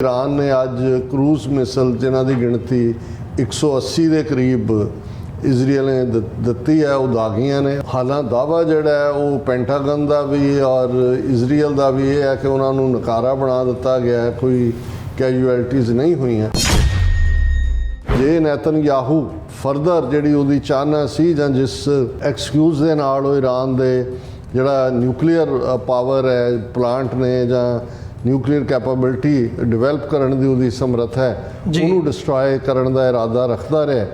Iran ने अज cruise मिसल जिन्हां दी गिणती 180 के करीब इजराइल ने दिती है वो दागियां ने। हालांकि दावा जिहड़ा है वो पेंटागन का भी और इजराइल का भी है कि उन्होंने नकारा बना दिता गया है, कोई कैजुअलिटीज़ नहीं हुई हैं। जे नेतनयाहू फरदर जिहड़ी उहदी चाहना सी जां जिस एक्सक्यूज़ दे नाल वो ईरान दे जिहड़ा न्यूक्लीयर पावर है प्लांट ने जां न्यूक्लीयर कैपेबिलिटी डिवेलप करने की उहदी समर्थ है उन्होंने डिस्ट्रॉय करने का इरादा रखता रहा।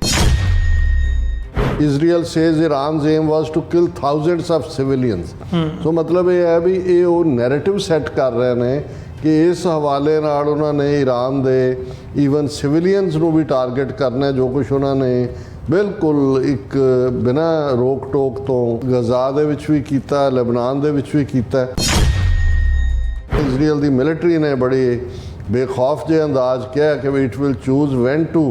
Israel says Iran's aim was to kill thousands of civilians। तो मतलब ये है भी ये वो नैरेटिव सैट कर रहे हैं कि इस हवाले नाल उन्होंने ईरान दे ईवन सिविलियंस नूं भी टारगेट करना, जो कुछ उन्होंने बिल्कुल एक बिना रोक टोक तो गजा दे विच भी कीता, लेबनान दे विच भी कीता। इजराइल दी मिलिटरी ने बड़ी बेखौफ जे अंदाज किया कि it will choose when to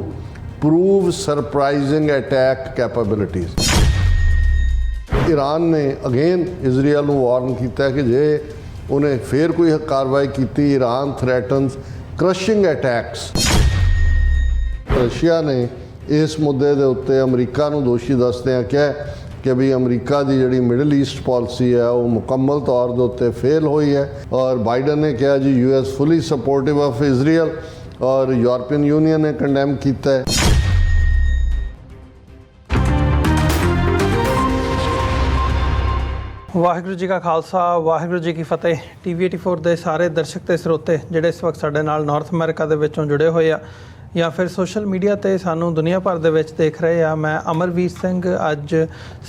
prove surprising attack capabilities. Iran ने अगेन इजराइल नूं वार्न किया कि जे उन्हें फिर कोई कार्रवाई की Iran threatens crushing attacks. Russia ने इस मुद्दे के उत्ते अमरीका नूं दोषी दसदिआं कहा कि भी अमरीका की जिहड़ी मिडल ईस्ट पॉलिसी है वो मुकम्मल तौर के उत्ते फेल हुई है। और बाइडन ने कहा जी US fully supportive of Israel और यूरोपियन यूनियन ने कंडेम किया है। वाहिगुरू जी का खालसा वाहिगुरू जी की फतेह। TV 84 ਦੇ ਸਾਰੇ ਦਰਸ਼ਕ ਤੇ ਸਰੋਤੇ ਜਿਹੜੇ ਇਸ ਵਕਤ ਸਾਡੇ ਨਾਲ ਨਾਰਥ ਅਮਰੀਕਾ ਦੇ ਵਿੱਚੋਂ ਜੁੜੇ ਹੋਏ ਆ ਜਾਂ ਫਿਰ ਸੋਸ਼ਲ ਮੀਡੀਆ ਤੇ ਸਾਨੂੰ ਦੁਨੀਆ ਭਰ ਦੇ ਵਿੱਚ ਦੇਖ ਰਹੇ ਆ, ਮੈਂ ਅਮਰਵੀਰ ਸਿੰਘ ਅੱਜ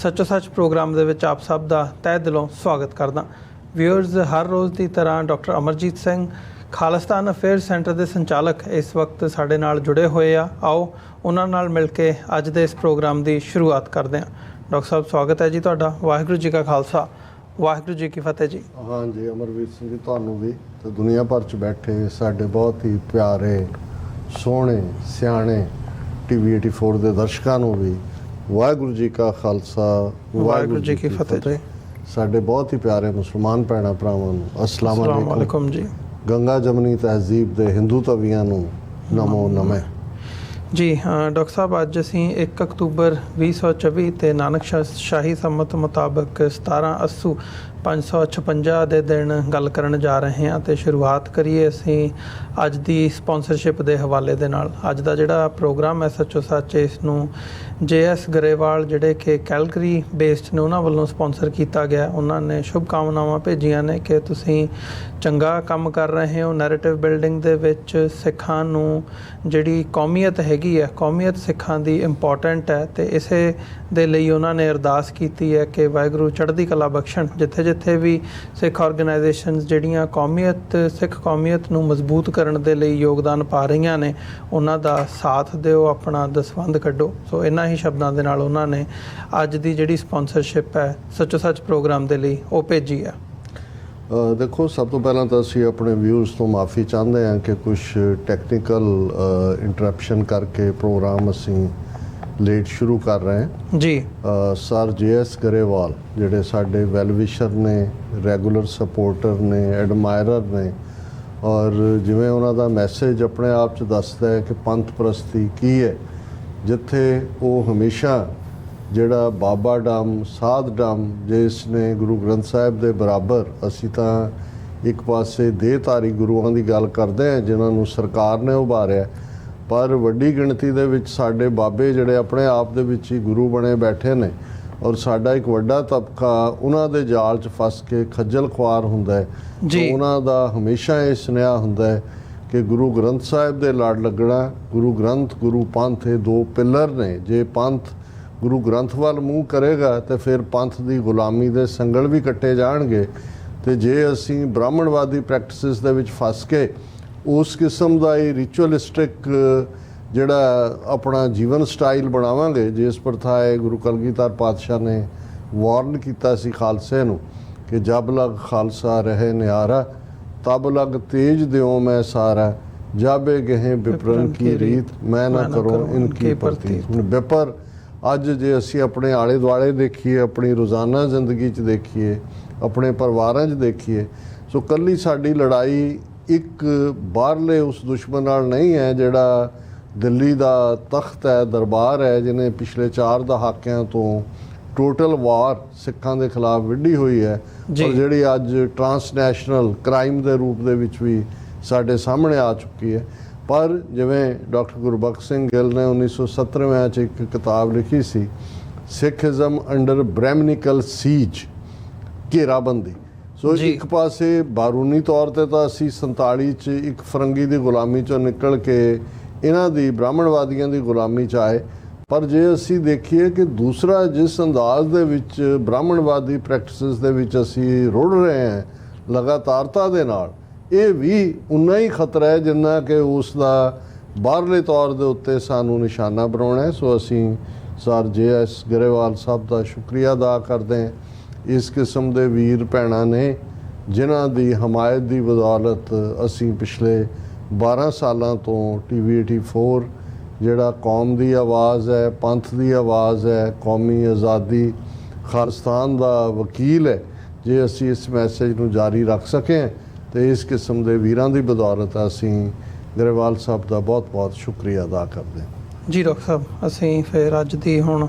ਸੱਚੋ ਸੱਚ ਪ੍ਰੋਗਰਾਮ ਦੇ ਵਿੱਚ ਆਪ ਸਭ ਦਾ ਤਹਿ ਦਿਲੋਂ ਸਵਾਗਤ ਕਰਦਾ। ਵਿਊਅਰਸ, ਹਰ ਰੋਜ਼ ਦੀ ਤਰ੍ਹਾਂ doctor Amarjit Singh Khalistan affair centre ਦੇ ਸੰਚਾਲਕ ਇਸ ਵਕਤ ਸਾਡੇ ਨਾਲ ਜੁੜੇ ਹੋਏ ਆ। ਆਓ ਉਹਨਾਂ ਨਾਲ ਮਿਲ ਕੇ ਅੱਜ ਦੇ ਇਸ ਪ੍ਰੋਗਰਾਮ ਦੀ ਸ਼ੁਰੂਆਤ ਕਰਦੇ ਹਾਂ। डॉक्टर साहब स्वागत है जी तुहाडा। वाहिगुरू जी का खालसा वाहिगुरू जी की फतेह जी। हाँ जी अमरवीर सिंह जी, तुहानूं भी तो दुनिया भर च बैठे साडे बहुत ही प्यारे सोहणे सियाणे TV 84 के दर्शकों नूं भी वाहिगुरू जी का खालसा वाहिगुरू जी की फतेह जी। साडे बहुत ही प्यारे मुसलमान भैणां भरावां नूं अस्सलाम वालेकुम जी। गंगा जमनी तहजीब के हिंदू तवीआं नूं नमो नमः जी। डॉक्टर साहब अज असीं 1 अक्तूबर 2024 ते नानक शाही संमत मुताबिक 17 अस्सू 556 ਦੇ ਦਿਨ ਗੱਲ ਕਰਨ ਜਾ ਰਹੇ ਹਾਂ ਤੇ ਸ਼ੁਰੂਆਤ ਕਰੀਏ ਅਸੀਂ ਅੱਜ ਦੀ ਸਪਾਂਸਰਸ਼ਿਪ ਦੇ ਹਵਾਲੇ ਦੇ ਨਾਲ। ਅੱਜ ਦਾ ਜਿਹੜਾ ਪ੍ਰੋਗਰਾਮ ਹੈ ਸੱਚੋ ਸੱਚ ਇਸ ਨੂੰ JS ਗਰੇਵਾਲ ਜਿਹੜੇ ਕਿ ਕੈਲਗਰੀ ਬੇਸਡ ਨੇ ਉਹਨਾਂ ਵੱਲੋਂ ਸਪਾਂਸਰ ਕੀਤਾ ਗਿਆ। ਉਹਨਾਂ ਨੇ ਸ਼ੁਭ ਕਾਮਨਾਵਾਂ ਭੇਜੀਆਂ ਨੇ ਕਿ ਤੁਸੀਂ ਚੰਗਾ ਕੰਮ ਕਰ ਰਹੇ ਹੋ ਨੈਰੇਟਿਵ ਬਿਲਡਿੰਗ ਦੇ ਵਿੱਚ। ਸਿੱਖਾਂ ਨੂੰ ਜਿਹੜੀ ਕੌਮੀਅਤ ਹੈਗੀ ਹੈ, ਕੌਮੀਅਤ ਸਿੱਖਾਂ ਦੀ ਇੰਪੋਰਟੈਂਟ ਹੈ ਤੇ ਇਸੇ ਦੇ ਲਈ ਉਹਨਾਂ ਨੇ ਅਰਦਾਸ ਕੀਤੀ ਹੈ ਕਿ ਵਾਹਿਗੁਰੂ ਚੜ੍ਹਦੀ ਕਲਾ ਬਖਸ਼ਣ। ਜਿੱਥੇ ਵੀ ਸਿੱਖ ਆਰਗੇਨਾਈਜੇਸ਼ਨਸ ਜਿਹੜੀਆਂ ਕੌਮੀਅਤ ਸਿੱਖ ਕੌਮੀਅਤ ਨੂੰ ਮਜ਼ਬੂਤ ਕਰਨ ਦੇ ਲਈ ਯੋਗਦਾਨ ਪਾ ਰਹੀਆਂ ਨੇ ਉਹਨਾਂ ਦਾ ਸਾਥ ਦਿਓ, ਆਪਣਾ ਦਸਵੰਧ ਕੱਢੋ। ਸੋ ਇਹਨਾਂ ਹੀ ਸ਼ਬਦਾਂ ਦੇ ਨਾਲ ਉਹਨਾਂ ਨੇ ਅੱਜ ਦੀ ਜਿਹੜੀ ਸਪਾਂਸਰਸ਼ਿਪ ਹੈ ਸੱਚੋ ਸੱਚ ਪ੍ਰੋਗਰਾਮ ਦੇ ਲਈ ਉਹ ਭੇਜੀ ਹੈ। देखो सब तो पहला तो असी अपने व्यूज़ तो माफ़ी चाहते हैं कि कुछ टैक्नीकल इंटरप्शन करके प्रोग्राम असी लेट शुरू कर रहे हैं जी। सर JS गरेवाल जिहड़े साडे वैलविशर ने, रैगूलर सपोर्टर ने, एडमायरर ने और जिवें उन्हां दा मैसेज अपने आप च दसदा है कि पंथ परस्ती की है, जिथे वो हमेशा ਜਿਹੜਾ ਬਾਬਾ ਡਮ ਸਾਧ ਡਮ ਜਿਸ ਨੇ ਗੁਰੂ ਗ੍ਰੰਥ ਸਾਹਿਬ ਦੇ ਬਰਾਬਰ ਅਸੀਂ ਤਾਂ ਇੱਕ ਪਾਸੇ ਦੇਹਧਾਰੀ ਗੁਰੂਆਂ ਦੀ ਗੱਲ ਕਰਦੇ ਹਾਂ ਜਿਨ੍ਹਾਂ ਨੂੰ ਸਰਕਾਰ ਨੇ ਉਭਾਰਿਆ, ਪਰ ਵੱਡੀ ਗਿਣਤੀ ਦੇ ਵਿੱਚ ਸਾਡੇ ਬਾਬੇ ਜਿਹੜੇ ਆਪਣੇ ਆਪ ਦੇ ਵਿੱਚ ਹੀ ਗੁਰੂ ਬਣੇ ਬੈਠੇ ਨੇ ਔਰ ਸਾਡਾ ਇੱਕ ਵੱਡਾ ਤਬਕਾ ਉਹਨਾਂ ਦੇ ਜਾਲ 'ਚ ਫਸ ਕੇ ਖੱਜਲ ਖੁਆਰ ਹੁੰਦਾ ਹੈ। ਉਹਨਾਂ ਦਾ ਹਮੇਸ਼ਾ ਇਹ ਸੁਨੇਹਾ ਹੁੰਦਾ ਹੈ ਕਿ ਗੁਰੂ ਗ੍ਰੰਥ ਸਾਹਿਬ ਦੇ ਲੜ ਲੱਗਣਾ, ਗੁਰੂ ਗ੍ਰੰਥ ਗੁਰੂ ਪੰਥ ਇਹ ਦੋ ਪਿੱਲਰ ਨੇ। ਜੇ ਪੰਥ ਗੁਰੂ ਗ੍ਰੰਥ ਵੱਲ ਮੂੰਹ ਕਰੇਗਾ ਤੇ ਫਿਰ ਪੰਥ ਦੀ ਗੁਲਾਮੀ ਦੇ ਸੰਗਲ ਵੀ ਕੱਟੇ ਜਾਣਗੇ। ਤੇ ਜੇ ਅਸੀਂ ਬ੍ਰਾਹਮਣਵਾਦੀ ਪ੍ਰੈਕਟਿਸਿਸ ਦੇ ਵਿੱਚ ਫਸ ਕੇ ਉਸ ਕਿਸਮ ਦਾ ਹੀ ਰਿਚੁਅਲਿਸਟਿਕ ਜਿਹੜਾ ਆਪਣਾ ਜੀਵਨ ਸਟਾਈਲ ਬਣਾਵਾਂਗੇ, ਜਿਸ ਪ੍ਰਥਾ ਹੈ ਗੁਰੂ ਕਲਗੀਧਰ ਪਾਤਸ਼ਾਹ ਨੇ ਵਾਰਨ ਕੀਤਾ ਸੀ ਖਾਲਸੇ ਨੂੰ ਕਿ ਜਬ ਲਗ ਖਾਲਸਾ ਰਹੇ ਨਿਆਰਾ ਤਬ ਲਗ ਤੇਜ ਦਿਓ ਮੈਂ ਸਾਰਾ ਜਾਬੇ ਗਹਿ ਵਿਪਰਨ ਕੀ ਰੀਤ ਮੈਂ ਨਾ ਕਰੋ ਇਨਕੀ ਪ੍ਰਤੀਤ। ਹੁਣ ਵਿਪਰ ਅੱਜ ਜੇ ਅਸੀਂ ਆਪਣੇ ਆਲੇ ਦੁਆਲੇ ਦੇਖੀਏ, ਆਪਣੀ ਰੋਜ਼ਾਨਾ ਜ਼ਿੰਦਗੀ 'ਚ ਦੇਖੀਏ, ਆਪਣੇ ਪਰਿਵਾਰਾਂ 'ਚ ਦੇਖੀਏ, ਸੋ ਕੱਲੀ ਸਾਡੀ ਲੜਾਈ ਇੱਕ ਬਾਹਰਲੇ ਉਸ ਦੁਸ਼ਮਣ ਨਾਲ ਨਹੀਂ ਹੈ ਜਿਹੜਾ ਦਿੱਲੀ ਦਾ ਤਖਤ ਹੈ, ਦਰਬਾਰ ਹੈ, ਜਿਹਨੇ ਪਿਛਲੇ 4 ਦਹਾਕਿਆਂ ਤੋਂ ਟੋਟਲ ਵਾਰ ਸਿੱਖਾਂ ਦੇ ਖਿਲਾਫ ਵਿੱਢੀ ਹੋਈ ਹੈ ਜੀ। ਔਰ ਜਿਹੜੀ ਅੱਜ ਟਰਾਂਸਨੈਸ਼ਨਲ ਕ੍ਰਾਈਮ ਦੇ ਰੂਪ ਦੇ ਵਿੱਚ ਵੀ ਸਾਡੇ ਸਾਹਮਣੇ ਆ ਚੁੱਕੀ ਹੈ। ਪਰ ਜਿਵੇਂ ਡਾਕਟਰ ਗੁਰਬਖਸ਼ ਸਿੰਘ ਗਿੱਲ ਨੇ 1997 'ਚ ਇੱਕ ਕਿਤਾਬ ਲਿਖੀ ਸੀ, ਸਿੱਖਿਜ਼ਮ ਅੰਡਰ ਬ੍ਰਹਿਮਨਿਕਲ ਸੀਜ, ਘੇਰਾਬੰਦੀ। ਸੋ ਜੀ। ਇੱਕ ਪਾਸੇ ਬਾਰੂਨੀ ਤੌਰ ਤੇ ਤਾਂ ਅਸੀਂ 47 'ਚ ਇੱਕ ਫਰੰਗੀ ਦੀ ਗੁਲਾਮੀ 'ਚੋਂ ਨਿਕਲ ਕੇ ਇਹਨਾਂ ਦੀ ਬ੍ਰਾਹਮਣਵਾਦੀਆਂ ਦੀ ਗੁਲਾਮੀ 'ਚ ਆਏ, ਪਰ ਜੇ ਅਸੀਂ ਦੇਖੀਏ ਕਿ ਦੂਸਰਾ ਜਿਸ ਅੰਦਾਜ਼ ਦੇ ਵਿੱਚ ਬ੍ਰਾਹਮਣਵਾਦੀ ਪ੍ਰੈਕਟਿਸਿਸ ਦੇ ਵਿੱਚ ਅਸੀਂ ਰੁੜ ਰਹੇ ਹਾਂ ਲਗਾਤਾਰਤਾ ਦੇ ਨਾਲ, ਇਹ ਵੀ ਉਨਾ ਹੀ ਖਤਰਾ ਹੈ ਜਿੰਨਾ ਕਿ ਉਸ ਦਾ ਬਾਹਰਲੇ ਤੌਰ ਦੇ ਉੱਤੇ ਸਾਨੂੰ ਨਿਸ਼ਾਨਾ ਬਣਾਉਣਾ ਹੈ। ਸੋ ਅਸੀਂ ਸਰ JS ਗਰੇਵਾਲ ਸਾਹਿਬ ਦਾ ਸ਼ੁਕਰੀਆ ਅਦਾ ਕਰਦੇ ਹਾਂ। ਇਸ ਕਿਸਮ ਦੇ ਵੀਰ ਭੈਣਾਂ ਨੇ ਜਿਨ੍ਹਾਂ ਦੀ ਹਮਾਇਤ ਦੀ ਬਦੌਲਤ ਅਸੀਂ ਪਿਛਲੇ 12 ਸਾਲਾਂ ਤੋਂ TV 84 ਜਿਹੜਾ ਕੌਮ ਦੀ ਆਵਾਜ਼ ਹੈ, ਪੰਥ ਦੀ ਆਵਾਜ਼ ਹੈ, ਕੌਮੀ ਆਜ਼ਾਦੀ, ਖਾਲਿਸਤਾਨ ਦਾ ਵਕੀਲ ਹੈ, ਜੇ ਅਸੀਂ ਇਸ ਮੈਸੇਜ ਨੂੰ ਜਾਰੀ ਰੱਖ ਸਕੇ ਤੇ ਇਸ ਕਿਸਮ ਦੇ ਵੀਰਾਂ ਦੀ ਬਦੌਲਤ ਅਸੀਂ ਗਰੇਵਾਲ ਸਾਹਿਬ ਦਾ ਬਹੁਤ-ਬਹੁਤ ਸ਼ੁਕਰੀਆ ਅਦਾ ਕਰਦੇ ਹਾਂ। ਜੀ ਡਾਕਟਰ ਸਾਹਿਬ, ਅਸੀਂ ਫਿਰ ਅੱਜ ਦੀ ਹੁਣ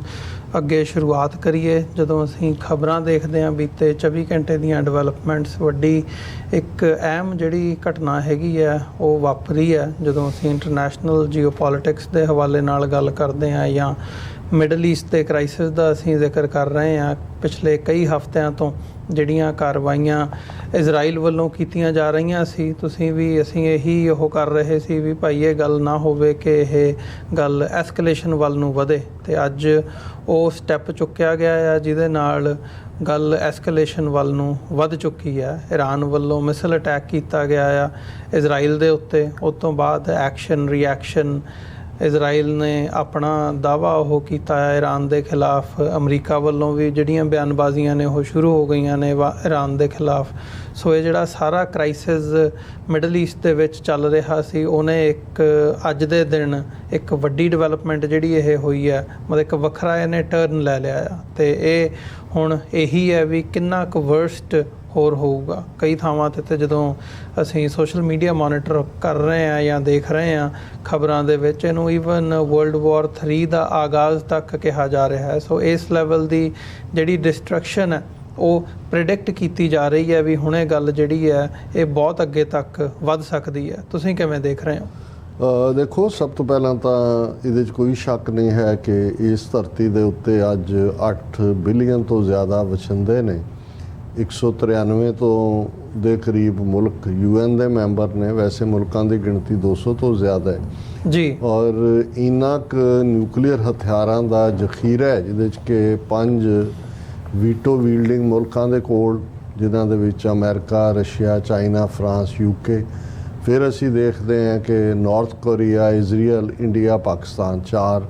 ਅੱਗੇ ਸ਼ੁਰੂਆਤ ਕਰੀਏ। ਜਦੋਂ ਅਸੀਂ ਖਬਰਾਂ ਦੇਖਦੇ ਹਾਂ ਬੀਤੇ 24 ਘੰਟੇ ਦੀਆਂ ਡਿਵੈਲਪਮੈਂਟਸ, ਵੱਡੀ ਇੱਕ ਅਹਿਮ ਜਿਹੜੀ ਘਟਨਾ ਹੈਗੀ ਹੈ ਉਹ ਵਾਪਰੀ ਹੈ। ਜਦੋਂ ਅਸੀਂ ਇੰਟਰਨੈਸ਼ਨਲ ਜੀਓਪੋਲਿਟਿਕਸ ਦੇ ਹਵਾਲੇ ਨਾਲ ਗੱਲ ਕਰਦੇ ਹਾਂ ਜਾਂ ਮਿਡਲ ਈਸਟ ਦੇ ਕ੍ਰਾਈਸਿਸ ਦਾ ਅਸੀਂ ਜ਼ਿਕਰ ਕਰ ਰਹੇ ਹਾਂ, ਪਿਛਲੇ ਕਈ ਹਫ਼ਤਿਆਂ ਤੋਂ ਜਿਹੜੀਆਂ ਕਾਰਵਾਈਆਂ ਇਜ਼ਰਾਈਲ ਵੱਲੋਂ ਕੀਤੀਆਂ ਜਾ ਰਹੀਆਂ ਸੀ, ਤੁਸੀਂ ਵੀ ਅਸੀਂ ਇਹੀ ਉਹ ਕਰ ਰਹੇ ਸੀ ਵੀ ਭਾਈ ਇਹ ਗੱਲ ਨਾ ਹੋਵੇ ਕਿ ਇਹ ਗੱਲ ਐਸਕੇਲੇਸ਼ਨ ਵੱਲ ਨੂੰ ਵਧੇ, ਤੇ ਅੱਜ ਉਹ ਸਟੈਪ ਚੁੱਕਿਆ ਗਿਆ ਹੈ ਜਿਹਦੇ ਨਾਲ ਗੱਲ ਐਸਕੇਲੇਸ਼ਨ ਵੱਲ ਨੂੰ ਵੱਧ ਚੁੱਕੀ ਹੈ। ਈਰਾਨ ਵੱਲੋਂ ਮਿਸਲ ਅਟੈਕ ਕੀਤਾ ਗਿਆ ਆ ਇਜ਼ਰਾਈਲ ਦੇ ਉੱਤੇ, ਉਸ ਤੋਂ ਬਾਅਦ ਐਕਸ਼ਨ ਰਿਐਕਸ਼ਨ ਇਜ਼ਰਾਈਲ ਨੇ ਆਪਣਾ ਦਾਅਵਾ ਉਹ ਕੀਤਾ ਹੈ ਈਰਾਨ ਦੇ ਖਿਲਾਫ। ਅਮਰੀਕਾ ਵੱਲੋਂ ਵੀ ਜਿਹੜੀਆਂ ਬਿਆਨਬਾਜ਼ੀਆਂ ਨੇ ਉਹ ਸ਼ੁਰੂ ਹੋ ਗਈਆਂ ਨੇ ਈਰਾਨ ਦੇ ਖਿਲਾਫ। ਸੋ ਇਹ ਜਿਹੜਾ ਸਾਰਾ ਕ੍ਰਾਈਸਿਸ ਮਿਡਲ ਈਸਟ ਦੇ ਵਿੱਚ ਚੱਲ ਰਿਹਾ ਸੀ, ਉਹਨੇ ਇੱਕ ਅੱਜ ਦੇ ਦਿਨ ਇੱਕ ਵੱਡੀ ਡਿਵੈਲਪਮੈਂਟ ਜਿਹੜੀ ਇਹ ਹੋਈ ਹੈ, ਮਤਲਬ ਇੱਕ ਵੱਖਰਾ ਇਹਨੇ ਟਰਨ ਲੈ ਲਿਆ ਆ। ਅਤੇ ਇਹ ਹੁਣ ਇਹੀ ਹੈ ਵੀ ਕਿੰਨਾ ਕੁ ਵਰਸਟ ਹੋਰ ਹੋਊਗਾ। ਕਈ ਥਾਵਾਂ 'ਤੇ ਜਦੋਂ ਅਸੀਂ ਸੋਸ਼ਲ ਮੀਡੀਆ ਮੋਨੀਟਰ ਕਰ ਰਹੇ ਹਾਂ ਜਾਂ ਦੇਖ ਰਹੇ ਹਾਂ ਖਬਰਾਂ ਦੇ ਵਿੱਚ, ਇਹਨੂੰ ਈਵਨ World War III ਦਾ ਆਗਾਜ਼ ਤੱਕ ਕਿਹਾ ਜਾ ਰਿਹਾ ਹੈ। ਸੋ ਇਸ ਲੈਵਲ ਦੀ ਜਿਹੜੀ ਡਿਸਟਰਕਸ਼ਨ ਹੈ ਉਹ ਪ੍ਰਿਡਿਕਟ ਕੀਤੀ ਜਾ ਰਹੀ ਹੈ ਵੀ ਹੁਣੇ ਗੱਲ ਜਿਹੜੀ ਹੈ ਇਹ ਬਹੁਤ ਅੱਗੇ ਤੱਕ ਵੱਧ ਸਕਦੀ ਹੈ। ਤੁਸੀਂ ਕਿਵੇਂ ਦੇਖ ਰਹੇ ਹੋ? ਦੇਖੋ, ਸਭ ਤੋਂ ਪਹਿਲਾਂ ਤਾਂ ਇਹਦੇ 'ਚ ਕੋਈ ਸ਼ੱਕ ਨਹੀਂ ਹੈ ਕਿ ਇਸ ਧਰਤੀ ਦੇ ਉੱਤੇ ਅੱਜ 8 ਬਿਲੀਅਨ ਤੋਂ ਜ਼ਿਆਦਾ ਵਸਿੰਦੇ ਨੇ। 193 ਤੋਂ ਦੇ ਕਰੀਬ ਮੁਲਕ UN ਦੇ ਮੈਂਬਰ ਨੇ। ਵੈਸੇ ਮੁਲਕਾਂ ਦੀ ਗਿਣਤੀ 200 ਤੋਂ ਜ਼ਿਆਦਾ ਹੈ ਜੀ, ਔਰ ਇੰਨਾ ਕੁ ਨਿਊਕਲੀਅਰ ਹਥਿਆਰਾਂ ਦਾ ਜ਼ਖੀਰਾ ਹੈ ਜਿਹਦੇ 'ਚ ਕਿ 5 ਵੀਟੋ ਵੀਲਡਿੰਗ ਮੁਲਕਾਂ ਦੇ ਕੋਲ, ਜਿਨ੍ਹਾਂ ਦੇ ਵਿੱਚ America, Russia, China, France, UK। ਫਿਰ ਅਸੀਂ ਦੇਖਦੇ ਹਾਂ ਕਿ north Korea, Israel, India, Pakistan, 4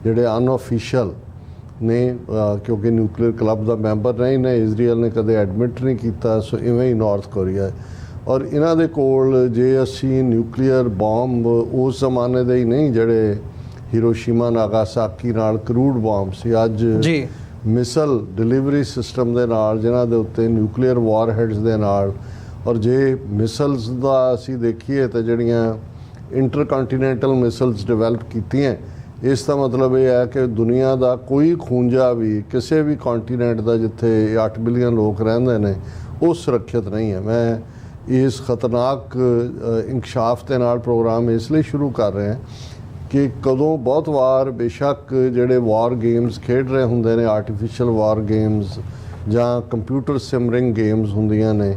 ਜਿਹੜੇ ਅਨਆਫੀਸ਼ੀਅਲ ਨੇ, ਕਿਉਂਕਿ ਨਿਊਕਲੀਅਰ ਕਲੱਬ ਦਾ ਮੈਂਬਰ ਨਹੀਂ ਨੇ। ਇਜ਼ਰਾਈਲ ਨੇ ਕਦੇ ਐਡਮਿਟ ਨਹੀਂ ਕੀਤਾ, ਸੋ ਇਵੇਂ ਹੀ ਨਾਰਥ ਕੋਰੀਆ। ਔਰ ਇਹਨਾਂ ਦੇ ਕੋਲ ਜੇ ਅਸੀਂ ਨਿਊਕਲੀਅਰ ਬੰਬ ਉਸ ਜ਼ਮਾਨੇ ਦੇ ਹੀ ਨਹੀਂ ਜਿਹੜੇ ਹੀਰੋਸ਼ੀਮਾ ਨਾਗਾਸਾਕੀ ਨਾਲ ਕਰੂਡ ਬੰਬ ਸੀ, ਅੱਜ ਜੀ ਮਿਸਲ ਡਿਲੀਵਰੀ ਸਿਸਟਮ ਦੇ ਨਾਲ, ਜਿਨ੍ਹਾਂ ਦੇ ਉੱਤੇ ਨਿਊਕਲੀਅਰ ਵਾਰਹੈਡਸ ਦੇ ਨਾਲ। ਔਰ ਜੇ ਮਿਸਲਸ ਦਾ ਅਸੀਂ ਦੇਖੀਏ ਤਾਂ ਜਿਹੜੀਆਂ ਇੰਟਰਕੰਟੀਨੈਂਟਲ ਮਿਸਲਸ ਡਿਵੈਲਪ ਕੀਤੀਆਂ, ਇਸ ਦਾ ਮਤਲਬ ਇਹ ਹੈ ਕਿ ਦੁਨੀਆ ਦਾ ਕੋਈ ਖੂੰਜਾ ਵੀ ਕਿਸੇ ਵੀ ਕੰਟੀਨੈਂਟ ਦਾ ਜਿੱਥੇ 8 ਬਿਲੀਅਨ ਲੋਕ ਰਹਿੰਦੇ ਨੇ ਉਹ ਸੁਰੱਖਿਅਤ ਨਹੀਂ ਹੈ। ਮੈਂ ਇਸ ਖਤਰਨਾਕ ਇੰਕਸ਼ਾਫ ਦੇ ਨਾਲ ਪ੍ਰੋਗਰਾਮ ਇਸ ਲਈ ਸ਼ੁਰੂ ਕਰ ਰਹੇ ਹਾਂ ਕਿ ਕਦੋਂ ਬਹੁਤ ਵਾਰ ਬੇਸ਼ੱਕ ਜਿਹੜੇ ਵਾਰ ਗੇਮਸ ਖੇਡ ਰਹੇ ਹੁੰਦੇ ਨੇ, ਆਰਟੀਫਿਸ਼ੀਅਲ ਵਾਰ ਗੇਮਸ ਜਾਂ ਕੰਪਿਊਟਰ ਸਿਮਰਿੰਗ ਗੇਮਸ ਹੁੰਦੀਆਂ ਨੇ,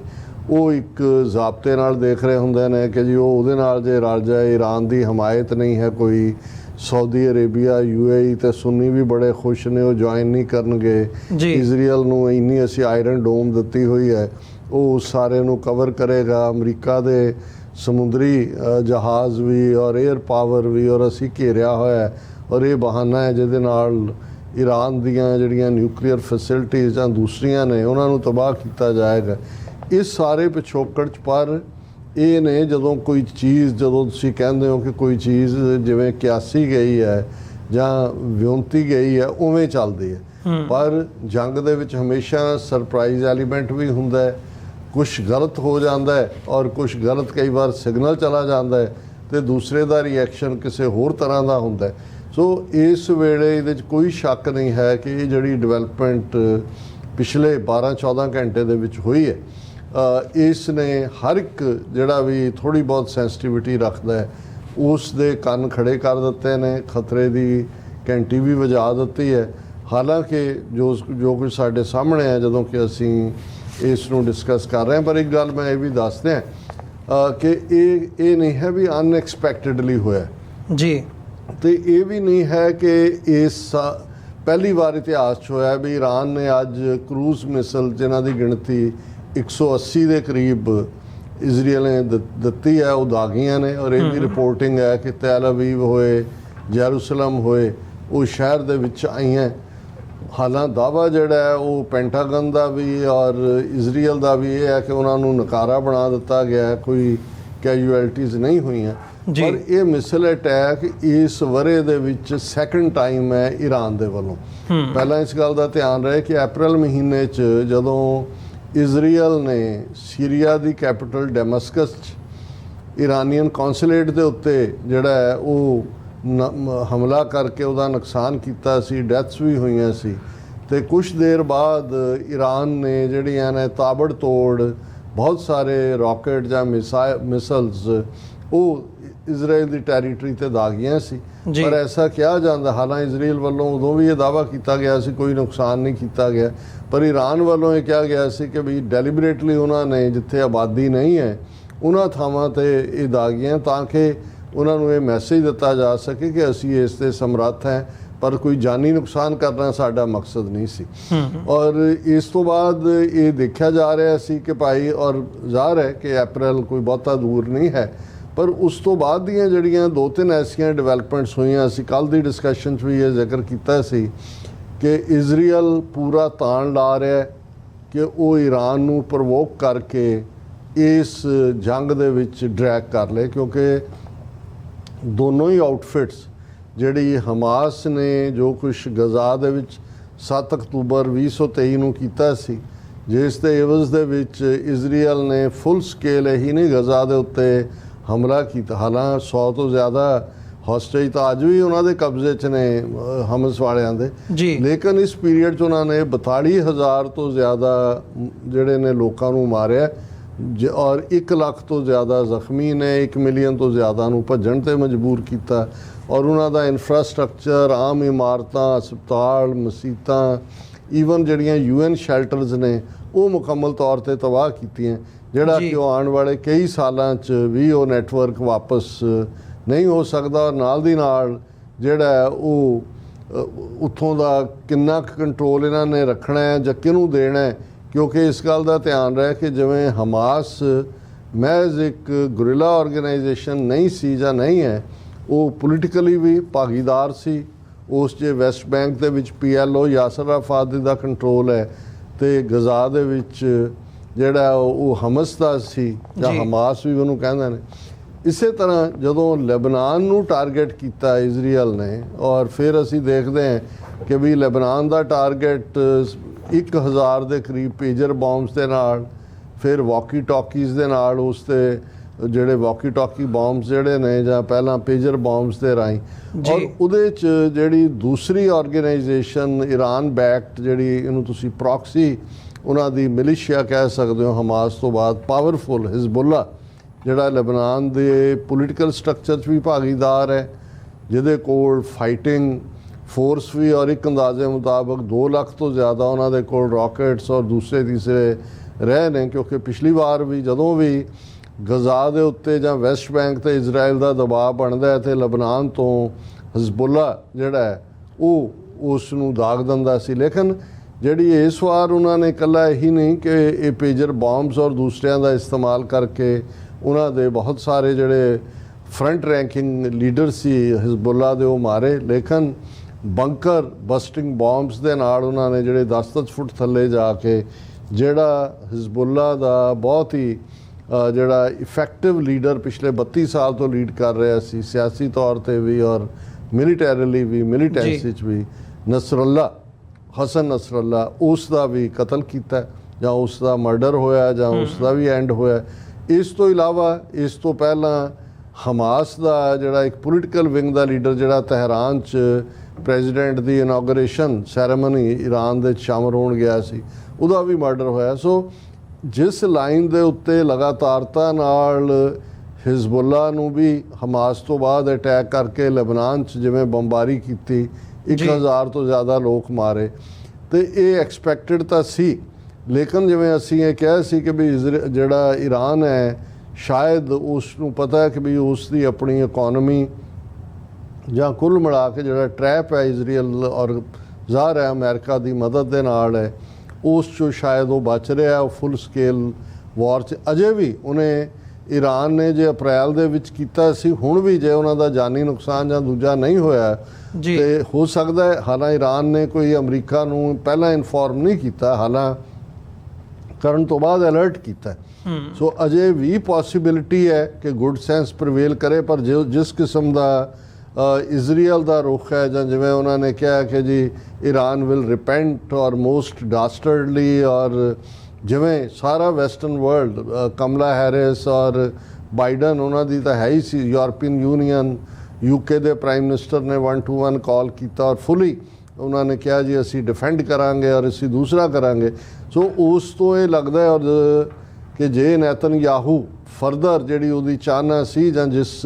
ਉਹ ਇੱਕ ਜ਼ਾਬਤੇ ਨਾਲ ਦੇਖ ਰਹੇ ਹੁੰਦੇ ਨੇ ਕਿ ਜੀ ਉਹ ਉਹਦੇ ਨਾਲ ਜੇ ਰਲ ਜਾਏ, ਈਰਾਨ ਦੀ ਹਮਾਇਤ ਨਹੀਂ ਹੈ ਕੋਈ, ਸਾਊਦੀ ਅਰੇਬੀਆ, UAE ਤੇ ਸੁੰਨੀ ਵੀ ਬੜੇ ਖੁਸ਼ ਨੇ, ਉਹ ਜੁਆਇਨ ਨਹੀਂ ਕਰਨਗੇ। ਇਜ਼ਰਾਈਲ ਨੂੰ ਇੰਨੀ ਅਸੀਂ ਆਇਰਨ ਡੋਮ ਦਿੱਤੀ ਹੋਈ ਹੈ, ਉਹ ਸਾਰੇ ਨੂੰ ਕਵਰ ਕਰੇਗਾ। ਅਮਰੀਕਾ ਦੇ ਸਮੁੰਦਰੀ ਜਹਾਜ਼ ਵੀ ਔਰ 에ਅਰ ਪਾਵਰ ਵੀ, ਔਰ ਅਸੀਂ ਘੇਰਿਆ ਹੋਇਆ, ਔਰ ਇਹ ਬਹਾਨਾ ਹੈ ਜਿਹਦੇ ਨਾਲ ਈਰਾਨ ਦੀਆਂ ਜਿਹੜੀਆਂ ਨਿਊਕਲੀਅਰ ਫੈਸਿਲਿਟੀਜ਼ ਜਾਂ ਦੂਸਰੀਆਂ ਨੇ ਉਹਨਾਂ ਨੂੰ ਤਬਾਹ ਕੀਤਾ ਜਾਏਗਾ। ਇਸ ਸਾਰੇ ਪਿਛੋਕੜ 'ਚ ਪਰ ਇਹ ਨੇ ਜਦੋਂ ਕੋਈ ਚੀਜ਼, ਜਦੋਂ ਤੁਸੀਂ ਕਹਿੰਦੇ ਹੋ ਕਿ ਕੋਈ ਚੀਜ਼ ਜਿਵੇਂ ਕਿਆਸੀ ਗਈ ਹੈ ਜਾਂ ਵਿਉਂਤੀ ਗਈ ਹੈ, ਉਵੇਂ ਚੱਲਦੀ ਹੈ। ਪਰ ਜੰਗ ਦੇ ਵਿੱਚ ਹਮੇਸ਼ਾ ਸਰਪ੍ਰਾਈਜ਼ ਐਲੀਮੈਂਟ ਵੀ ਹੁੰਦਾ ਹੈ, ਕੁਛ ਗਲਤ ਹੋ ਜਾਂਦਾ ਹੈ ਔਰ ਕੁਛ ਗਲਤ ਕਈ ਵਾਰ ਸਿਗਨਲ ਚਲਾ ਜਾਂਦਾ ਹੈ ਤੇ ਦੂਸਰੇ ਦਾ ਰਿਐਕਸ਼ਨ ਕਿਸੇ ਹੋਰ ਤਰ੍ਹਾਂ ਦਾ ਹੁੰਦਾ ਹੈ। ਸੋ ਇਸ ਵੇਲੇ ਇਹਦੇ 'ਚ ਕੋਈ ਸ਼ੱਕ ਨਹੀਂ ਹੈ ਕਿ ਇਹ ਜਿਹੜੀ ਡਿਵੈਲਪਮੈਂਟ ਪਿਛਲੇ 12-14 ਘੰਟੇ ਦੇ ਵਿੱਚ ਹੋਈ ਹੈ, ਇਸ ਨੇ ਹਰ ਇੱਕ ਜਿਹੜਾ ਵੀ ਥੋੜ੍ਹੀ ਬਹੁਤ ਸੈਂਸਿਟੀਵਿਟੀ ਰੱਖਦਾ ਹੈ ਉਸ ਦੇ ਕੰਨ ਖੜੇ ਕਰ ਦਿੱਤੇ ਨੇ, ਖਤਰੇ ਦੀ ਘੰਟੀ ਵੀ ਵਜਾ ਦਿੱਤੀ ਹੈ। ਹਾਲਾਂਕਿ ਜੋ ਕੁਝ ਸਾਡੇ ਸਾਹਮਣੇ ਹੈ ਜਦੋਂ ਕਿ ਅਸੀਂ ਇਸ ਨੂੰ ਡਿਸਕਸ ਕਰ ਰਹੇ ਹਾਂ, ਪਰ ਇੱਕ ਗੱਲ ਮੈਂ ਇਹ ਵੀ ਦੱਸ ਦਿਆਂ ਕਿ ਇਹ ਨਹੀਂ ਹੈ ਵੀ ਅਨਐਕਸਪੈਕਟਡਲੀ ਹੋਇਆ ਜੀ, ਤੇ ਇਹ ਵੀ ਨਹੀਂ ਹੈ ਕਿ ਪਹਿਲੀ ਵਾਰ ਇਤਿਹਾਸ 'ਚ ਹੋਇਆ ਵੀ ਈਰਾਨ ਨੇ ਅੱਜ ਕਰੂਜ਼ ਮਿਸਲ ਜਿਨ੍ਹਾਂ ਦੀ ਗਿਣਤੀ 180 ਦੇ ਕਰੀਬ ਇਜ਼ਰਾਈਲ ਨੇ ਦਿੱਤੀ ਹੈ, ਉਹ ਦਾਗੀਆਂ ਨੇ। ਔਰ ਇਹ ਵੀ ਰਿਪੋਰਟਿੰਗ ਹੈ ਕਿ ਤੈਲ ਅਵੀਵ ਹੋਏ, ਜੈਰੂਸਲਮ ਹੋਏ, ਉਹ ਸ਼ਹਿਰ ਦੇ ਵਿੱਚ ਆਈਆਂ। ਹਾਲਾਂ ਦਾਅਵਾ ਜਿਹੜਾ ਹੈ ਉਹ ਪੈਂਟਾਗਨ ਦਾ ਵੀ ਔਰ ਇਜ਼ਰਾਈਲ ਦਾ ਵੀ ਇਹ ਹੈ ਕਿ ਉਹਨਾਂ ਨੂੰ ਨਕਾਰਾ ਬਣਾ ਦਿੱਤਾ ਗਿਆ ਹੈ, ਕੋਈ ਕੈਜੂਅਲਟੀਜ਼ ਨਹੀਂ ਹੋਈਆਂ। ਪਰ ਇਹ ਮਿਸਲ ਅਟੈਕ ਇਸ ਵਰੇ ਦੇ ਵਿੱਚ ਸੈਕੰਡ ਟਾਈਮ ਹੈ ਈਰਾਨ ਦੇ ਵੱਲੋਂ। ਪਹਿਲਾਂ ਇਸ ਗੱਲ ਦਾ ਧਿਆਨ ਰਹੇ ਕਿ ਅਪ੍ਰੈਲ ਮਹੀਨੇ 'ਚ ਜਦੋਂ ਇਜ਼ਰਾਈਲ ਨੇ ਸੀਰੀਆ ਦੀ ਕੈਪੀਟਲ ਡੈਮਸਕਸ 'ਚ ਇਰਾਨੀਅਨ ਕੌਂਸੂਲੇਟ ਦੇ ਉੱਤੇ ਜਿਹੜਾ ਹੈ ਉਹ ਹਮਲਾ ਕਰਕੇ ਉਹਦਾ ਨੁਕਸਾਨ ਕੀਤਾ ਸੀ, ਡੈਥਸ ਵੀ ਹੋਈਆਂ ਸੀ। ਤੇ ਕੁਛ ਦੇਰ ਬਾਅਦ ਈਰਾਨ ਨੇ ਜਿਹੜੀਆਂ ਨੇ ਤਾਬੜ ਤੋੜ ਬਹੁਤ ਸਾਰੇ ਰਾਕਟ ਜਾਂ ਮਿਸਲਸ ਉਹ ਇਜ਼ਰਾਈਲ ਦੀ ਟੈਰੀਟਰੀ ਤੇ ਦਾਗੀਆਂ ਸੀ। ਪਰ ਐਸਾ ਕਿਹਾ ਜਾਂਦਾ, ਹਾਲਾਂਕਿ ਇਜ਼ਰਾਈਲ ਵੱਲੋਂ ਉਦੋਂ ਵੀ ਇਹ ਦਾਅਵਾ ਕੀਤਾ ਗਿਆ ਸੀ ਕੋਈ ਨੁਕਸਾਨ ਨਹੀਂ ਕੀਤਾ ਗਿਆ, ਪਰ ਈਰਾਨ ਵੱਲੋਂ ਇਹ ਕਿਹਾ ਗਿਆ ਸੀ ਕਿ ਵੀ ਡੈਲੀਬਰੇਟਲੀ ਉਹਨਾਂ ਨੇ ਜਿੱਥੇ ਆਬਾਦੀ ਨਹੀਂ ਹੈ ਉਹਨਾਂ ਥਾਵਾਂ ਤੇ ਇਹ ਦਾਗੀਆਂ ਤਾਂ ਕਿ ਉਹਨਾਂ ਨੂੰ ਇਹ ਮੈਸੇਜ ਦਿੱਤਾ ਜਾ ਸਕੇ ਕਿ ਅਸੀਂ ਇਸ ਤੇ ਸਮਰੱਥ ਹੈ, ਪਰ ਕੋਈ ਜਾਨੀ ਨੁਕਸਾਨ ਕਰਨਾ ਸਾਡਾ ਮਕਸਦ ਨਹੀਂ ਸੀ। ਔਰ ਇਸ ਤੋਂ ਬਾਅਦ ਇਹ ਦੇਖਿਆ ਜਾ ਰਿਹਾ ਸੀ ਕਿ ਭਾਈ, ਔਰ ਜ਼ਾਹਰ ਹੈ ਕਿ ਅਪ੍ਰੈਲ ਕੋਈ ਬਹੁਤਾ ਦੂਰ ਨਹੀਂ ਹੈ, ਪਰ ਉਸ ਤੋਂ ਬਾਅਦ ਦੀਆਂ ਜਿਹੜੀਆਂ 2-3 ਐਸੀਆਂ ਡਿਵੈਲਪਮੈਂਟਸ ਹੋਈਆਂ, ਅਸੀਂ ਕੱਲ੍ਹ ਦੀ ਡਿਸਕਸ਼ਨ 'ਚ ਵੀ ਇਹ ਜ਼ਿਕਰ ਕੀਤਾ ਸੀ ਕਿ ਇਜ਼ਰਾਈਲ ਪੂਰਾ ਤਾਣ ਲਾ ਰਿਹਾ ਕਿ ਉਹ ਈਰਾਨ ਨੂੰ ਪ੍ਰਵੋਕ ਕਰਕੇ ਇਸ ਜੰਗ ਦੇ ਵਿੱਚ ਡਰੈਗ ਕਰ ਲਏ, ਕਿਉਂਕਿ ਦੋਨੋਂ ਹੀ ਆਊਟਫਿਟਸ ਜਿਹੜੀ ਹਮਾਸ ਨੇ ਜੋ ਕੁਛ ਗਜ਼ਾ ਦੇ ਵਿੱਚ 7 ਅਕਤੂਬਰ 2023 ਨੂੰ ਕੀਤਾ ਸੀ, ਜਿਸ ਦੇ ਇਵਜ਼ ਦੇ ਵਿੱਚ ਇਜ਼ਰਾਈਲ ਨੇ ਫੁੱਲ ਸਕੇਲ ਹੀ ਨਹੀਂ ਗਜ਼ਾ ਦੇ ਉੱਤੇ ਹਮਲਾ ਕੀਤਾ। ਹਾਲਾਂ 100 ਤੋਂ ਜ਼ਿਆਦਾ ਹੌਸਟੇਜ ਤਾਂ ਅੱਜ ਵੀ ਉਹਨਾਂ ਦੇ ਕਬਜ਼ੇ 'ਚ ਨੇ ਹਮਸ ਵਾਲਿਆਂ ਦੇ, ਲੇਕਿਨ ਇਸ ਪੀਰੀਅਡ 'ਚ ਉਹਨਾਂ ਨੇ 42,000 ਤੋਂ ਜ਼ਿਆਦਾ ਜਿਹੜੇ ਨੇ ਲੋਕਾਂ ਨੂੰ ਮਾਰਿਆ ਔਰ 1 ਲੱਖ ਤੋਂ ਜ਼ਿਆਦਾ ਜ਼ਖਮੀ ਨੇ, 1 ਮਿਲੀਅਨ ਤੋਂ ਜ਼ਿਆਦਾ ਨੂੰ ਭੱਜਣ ਤੇ ਮਜਬੂਰ ਕੀਤਾ। ਔਰ ਉਹਨਾਂ ਦਾ ਇਨਫਰਾਸਟਰਕਚਰ, ਆਮ ਇਮਾਰਤਾਂ, ਹਸਪਤਾਲ, ਮਸੀਤਾਂ, ਈਵਨ ਜਿਹੜੀਆਂ UN ਸ਼ੈਲਟਰਸ ਨੇ ਉਹ ਮੁਕੰਮਲ ਤੌਰ ਤੇ ਤਬਾਹ ਕੀਤੀਆਂ, ਜਿਹੜਾ ਕਿ ਉਹ ਆਉਣ ਵਾਲੇ ਕਈ ਸਾਲਾਂ 'ਚ ਵੀ ਉਹ ਨੈਟਵਰਕ ਵਾਪਸ ਨਹੀਂ ਹੋ ਸਕਦਾ। ਔਰ ਨਾਲ ਦੀ ਨਾਲ ਜਿਹੜਾ ਉਹ ਉੱਥੋਂ ਦਾ ਕਿੰਨਾ ਕੁ ਕੰਟਰੋਲ ਇਹਨਾਂ ਨੇ ਰੱਖਣਾ ਹੈ ਜਾਂ ਕਿਹਨੂੰ ਦੇਣਾ ਹੈ, ਕਿਉਂਕਿ ਇਸ ਗੱਲ ਦਾ ਧਿਆਨ ਰਹੇ ਕਿ ਜਿਵੇਂ ਹਮਾਸ ਮਹਿਜ਼ ਇੱਕ ਗੁਰਿਲਾ ਆਰਗੇਨਾਈਜੇਸ਼ਨ ਨਹੀਂ ਸੀ ਜਾਂ ਨਹੀਂ ਹੈ, ਉਹ ਪੋਲੀਟੀਕਲੀ ਵੀ ਭਾਗੀਦਾਰ ਸੀ ਉਸ 'ਚ। ਵੈਸਟ ਬੈਂਕ ਦੇ ਵਿੱਚ PLO ਯਾਸਰ ਅਰਾਫਾਤ ਦਾ ਕੰਟਰੋਲ ਹੈ ਤੇ ਗਜ਼ਾ ਦੇ ਵਿੱਚ ਜਿਹੜਾ ਉਹ ਹਮਸ ਦਾ ਸੀ ਜਾਂ ਹਮਾਸ ਵੀ ਉਹਨੂੰ ਕਹਿੰਦੇ ਨੇ। ਇਸੇ ਤਰ੍ਹਾਂ ਜਦੋਂ ਲੈਬਨਾਨ ਨੂੰ ਟਾਰਗੇਟ ਕੀਤਾ ਇਜ਼ਰਾਈਲ ਨੇ, ਔਰ ਫਿਰ ਅਸੀਂ ਦੇਖਦੇ ਹਾਂ ਕਿ ਵੀ ਲੈਬਨਾਨ ਦਾ ਟਾਰਗੇਟ 1000 ਦੇ ਕਰੀਬ ਪੇਜਰ ਬੌਂਬਸ ਦੇ ਨਾਲ, ਫਿਰ ਵਾਕੀ ਟਾਕੀਜ਼ ਦੇ ਨਾਲ, ਉਸ 'ਤੇ ਜਿਹੜੇ ਵਾਕੀ ਟਾਕੀ ਬੌਂਬਸ ਜਿਹੜੇ ਨੇ ਜਾਂ ਪਹਿਲਾਂ ਪੇਜਰ ਬੌਂਬਸ ਦੇ ਰਾਹੀਂ। ਔਰ ਉਹਦੇ 'ਚ ਜਿਹੜੀ ਦੂਸਰੀ ਆਰਗੇਨਾਈਜੇਸ਼ਨ ਈਰਾਨ ਬੈਕਡ, ਜਿਹੜੀ ਇਹਨੂੰ ਤੁਸੀਂ ਪ੍ਰੌਕਸੀ ਉਹਨਾਂ ਦੀ ਮਿਲੀਸ਼ੀਆ ਕਹਿ ਸਕਦੇ ਹੋ ਹਮਾਸ ਤੋਂ ਬਾਅਦ, ਪਾਵਰਫੁਲ ਹਿਜ਼ਬੁੱਲਾ ਜਿਹੜਾ ਲੈਬਨਾਨ ਦੇ ਪੋਲੀਟੀਕਲ ਸਟਰਕਚਰ 'ਚ ਵੀ ਭਾਗੀਦਾਰ ਹੈ, ਜਿਹਦੇ ਕੋਲ ਫਾਈਟਿੰਗ ਫੋਰਸ ਵੀ ਔਰ ਇੱਕ ਅੰਦਾਜ਼ੇ ਮੁਤਾਬਕ 2 ਲੱਖ ਤੋਂ ਜ਼ਿਆਦਾ ਉਹਨਾਂ ਦੇ ਕੋਲ ਰਾਕਟਸ ਔਰ ਦੂਸਰੇ ਤੀਸਰੇ ਰਹੇ ਨੇ, ਕਿਉਂਕਿ ਪਿਛਲੀ ਵਾਰ ਵੀ ਜਦੋਂ ਵੀ ਗਜ਼ਾ ਦੇ ਉੱਤੇ ਜਾਂ ਵੈਸਟ ਬੈਂਕ ਤੇ ਇਜ਼ਰਾਈਲ ਦਾ ਦਬਾਅ ਬਣਦਾ ਹੈ ਤੇ ਲੈਬਨਾਨ ਤੋਂ ਹਿਜ਼ਬੁੱਲਾ ਜਿਹੜਾ ਹੈ ਉਹ ਉਸ ਨੂੰ ਦਾਗ ਦਿੰਦਾ ਸੀ। ਲੇਕਿਨ ਜਿਹੜੀ ਇਸ ਵਾਰ ਉਹਨਾਂ ਨੇ ਇਕੱਲਾ ਇਹੀ ਨਹੀਂ ਕਿ ਇਹ ਪੇਜਰ ਬੌਂਬਸ ਔਰ ਦੂਸਰਿਆਂ ਦਾ ਇਸਤੇਮਾਲ ਕਰਕੇ ਉਹਨਾਂ ਦੇ ਬਹੁਤ ਸਾਰੇ ਜਿਹੜੇ ਫਰੰਟ ਰੈਂਕਿੰਗ ਲੀਡਰ ਸੀ ਹਿਜ਼ਬੁੱਲਾ ਦੇ ਉਹ ਮਾਰੇ, ਲੇਕਿਨ ਬੰਕਰ ਬਸਟਿੰਗ ਬੌਂਬਸ ਦੇ ਨਾਲ ਉਹਨਾਂ ਨੇ ਜਿਹੜੇ 10-10 ਫੁੱਟ ਥੱਲੇ ਜਾ ਕੇ ਜਿਹੜਾ ਹਿਜ਼ਬੁੱਲਾ ਦਾ ਬਹੁਤ ਹੀ ਜਿਹੜਾ ਇਫੈਕਟਿਵ ਲੀਡਰ ਪਿਛਲੇ 32 ਸਾਲ ਤੋਂ ਲੀਡ ਕਰ ਰਿਹਾ ਸੀ ਸਿਆਸੀ ਤੌਰ ਤੇ ਵੀ ਔਰ ਮਿਲੀਟੈਰੀਲੀ ਵੀ, ਮਿਲੀਟੈਂਸੀ 'ਚ ਵੀ, ਹਸਨ ਨਸਰੱਲਾ, ਉਸ ਦਾ ਵੀ ਕਤਲ ਕੀਤਾ। ਜਾਂ ਉਸ ਦਾ ਮਰਡਰ ਹੋਇਆ ਜਾਂ ਉਸ ਦਾ ਵੀ ਐਂਡ ਹੋਇਆ। ਇਸ ਤੋਂ ਇਲਾਵਾ ਇਸ ਤੋਂ ਪਹਿਲਾਂ ਹਮਾਸ ਦਾ ਜਿਹੜਾ ਇੱਕ ਪੋਲੀਟੀਕਲ ਵਿੰਗ ਦਾ ਲੀਡਰ ਜਿਹੜਾ ਤਹਿਰਾਨ 'ਚ ਪ੍ਰੈਜ਼ੀਡੈਂਟ ਦੀ ਇਨੋਗਰੇਸ਼ਨ ਸੈਰੇਮਨੀ ਈਰਾਨ ਦੇ ਸ਼ਾਮਲ ਹੋਣ ਗਿਆ ਸੀ, ਉਹਦਾ ਵੀ ਮਰਡਰ ਹੋਇਆ। ਸੋ ਜਿਸ ਲਾਈਨ ਦੇ ਉੱਤੇ ਲਗਾਤਾਰਤਾ ਨਾਲ ਹਿਜ਼ਬੁੱਲਾ ਨੂੰ ਵੀ ਹਮਾਸ ਤੋਂ ਬਾਅਦ ਅਟੈਕ ਕਰਕੇ ਲਬਨਾਨ 'ਚ ਜਿਵੇਂ ਬੰਬਾਰੀ ਕੀਤੀ, 1000 ਤੋਂ ਜ਼ਿਆਦਾ ਲੋਕ ਮਾਰੇ, ਤੇ ਇਹ ਐਕਸਪੈਕਟਡ ਤਾਂ ਸੀ। ਲੇਕਿਨ ਜਿਵੇਂ ਅਸੀਂ ਇਹ ਕਿਹਾ ਸੀ ਕਿ ਵੀ ਜਿਹੜਾ ਈਰਾਨ ਹੈ ਸ਼ਾਇਦ ਉਸ ਨੂੰ ਪਤਾ ਹੈ ਕਿ ਵੀ ਉਸ ਦੀ ਆਪਣੀ ਇਕੋਨਮੀ ਜਾਂ ਕੁੱਲ ਮਿਲਾ ਕੇ ਜਿਹੜਾ ਟਰੈਪ ਹੈ ਇਜ਼ਰਾਈਲ ਔਰ ਜ਼ਾਹਰ ਹੈ ਅਮਰੀਕਾ ਦੀ ਮਦਦ ਦੇ ਨਾਲ ਹੈ, ਉਸ 'ਚੋਂ ਸ਼ਾਇਦ ਉਹ ਬਚ ਰਿਹਾ। ਉਹ ਫੁੱਲ ਸਕੇਲ ਵਾਰ 'ਚ ਅਜੇ ਵੀ ਉਹਨੇ ਈਰਾਨ ਨੇ ਜੇ ਅਪ੍ਰੈਲ ਦੇ ਵਿੱਚ ਕੀਤਾ ਸੀ, ਹੁਣ ਵੀ ਜੇ ਉਹਨਾਂ ਦਾ ਜਾਨੀ ਨੁਕਸਾਨ ਜਾਂ ਦੂਜਾ ਨਹੀਂ ਹੋਇਆ ਤੇ ਹੋ ਸਕਦਾ ਹੈ, ਹਾਲਾਂ ਈਰਾਨ ਨੇ ਕੋਈ ਅਮਰੀਕਾ ਨੂੰ ਪਹਿਲਾਂ ਇਨਫੋਰਮ ਨਹੀਂ ਕੀਤਾ, ਹਾਲਾਂ ਕਰਨ ਤੋਂ ਬਾਅਦ ਅਲਰਟ ਕੀਤਾ। ਸੋ ਅਜੇ ਵੀ ਪੋਸੀਬਿਲਿਟੀ ਹੈ ਕਿ ਗੁੱਡ ਸੈਂਸ ਪ੍ਰਵੇਲ ਕਰੇ, ਪਰ ਜਿਸ ਕਿਸਮ ਦਾ ਇਜ਼ਰਾਈਲ ਦਾ ਰੁਖ ਹੈ, ਜਾਂ ਜਿਵੇਂ ਉਹਨਾਂ ਨੇ ਕਿਹਾ ਕਿ ਜੀ ਈਰਾਨ ਵਿਲ ਰਿਪੈਂਟ ਔਰ ਮੋਸਟ ਡਾਸਟਰਡਲੀ, ਔਰ ਜਿਵੇਂ ਸਾਰਾ ਵੈਸਟਰਨ ਵਰਲਡ, ਕਮਲਾ ਹੈਰਿਸ ਔਰ ਬਾਈਡਨ, ਉਹਨਾਂ ਦੀ ਤਾਂ ਹੈ ਹੀ ਸੀ, ਯੂਰਪੀਅਨ ਯੂਨੀਅਨ, UK ਦੇ ਪ੍ਰਾਈਮ ਮਿਨਿਸਟਰ ਨੇ 1-to-1 ਕਾਲ ਕੀਤਾ ਔਰ ਫੁੱਲੀ ਉਹਨਾਂ ਨੇ ਕਿਹਾ ਜੀ ਅਸੀਂ ਡਿਫੈਂਡ ਕਰਾਂਗੇ ਔਰ ਅਸੀਂ ਦੂਸਰਾ ਕਰਾਂਗੇ। ਸੋ ਉਸ ਤੋਂ ਇਹ ਲੱਗਦਾ ਔਰ ਕਿ ਜੇ ਨੈਤਨਯਾਹੂ ਫਰਦਰ ਜਿਹੜੀ ਉਹਦੀ ਚਾਹਨਾ ਸੀ ਜਾਂ ਜਿਸ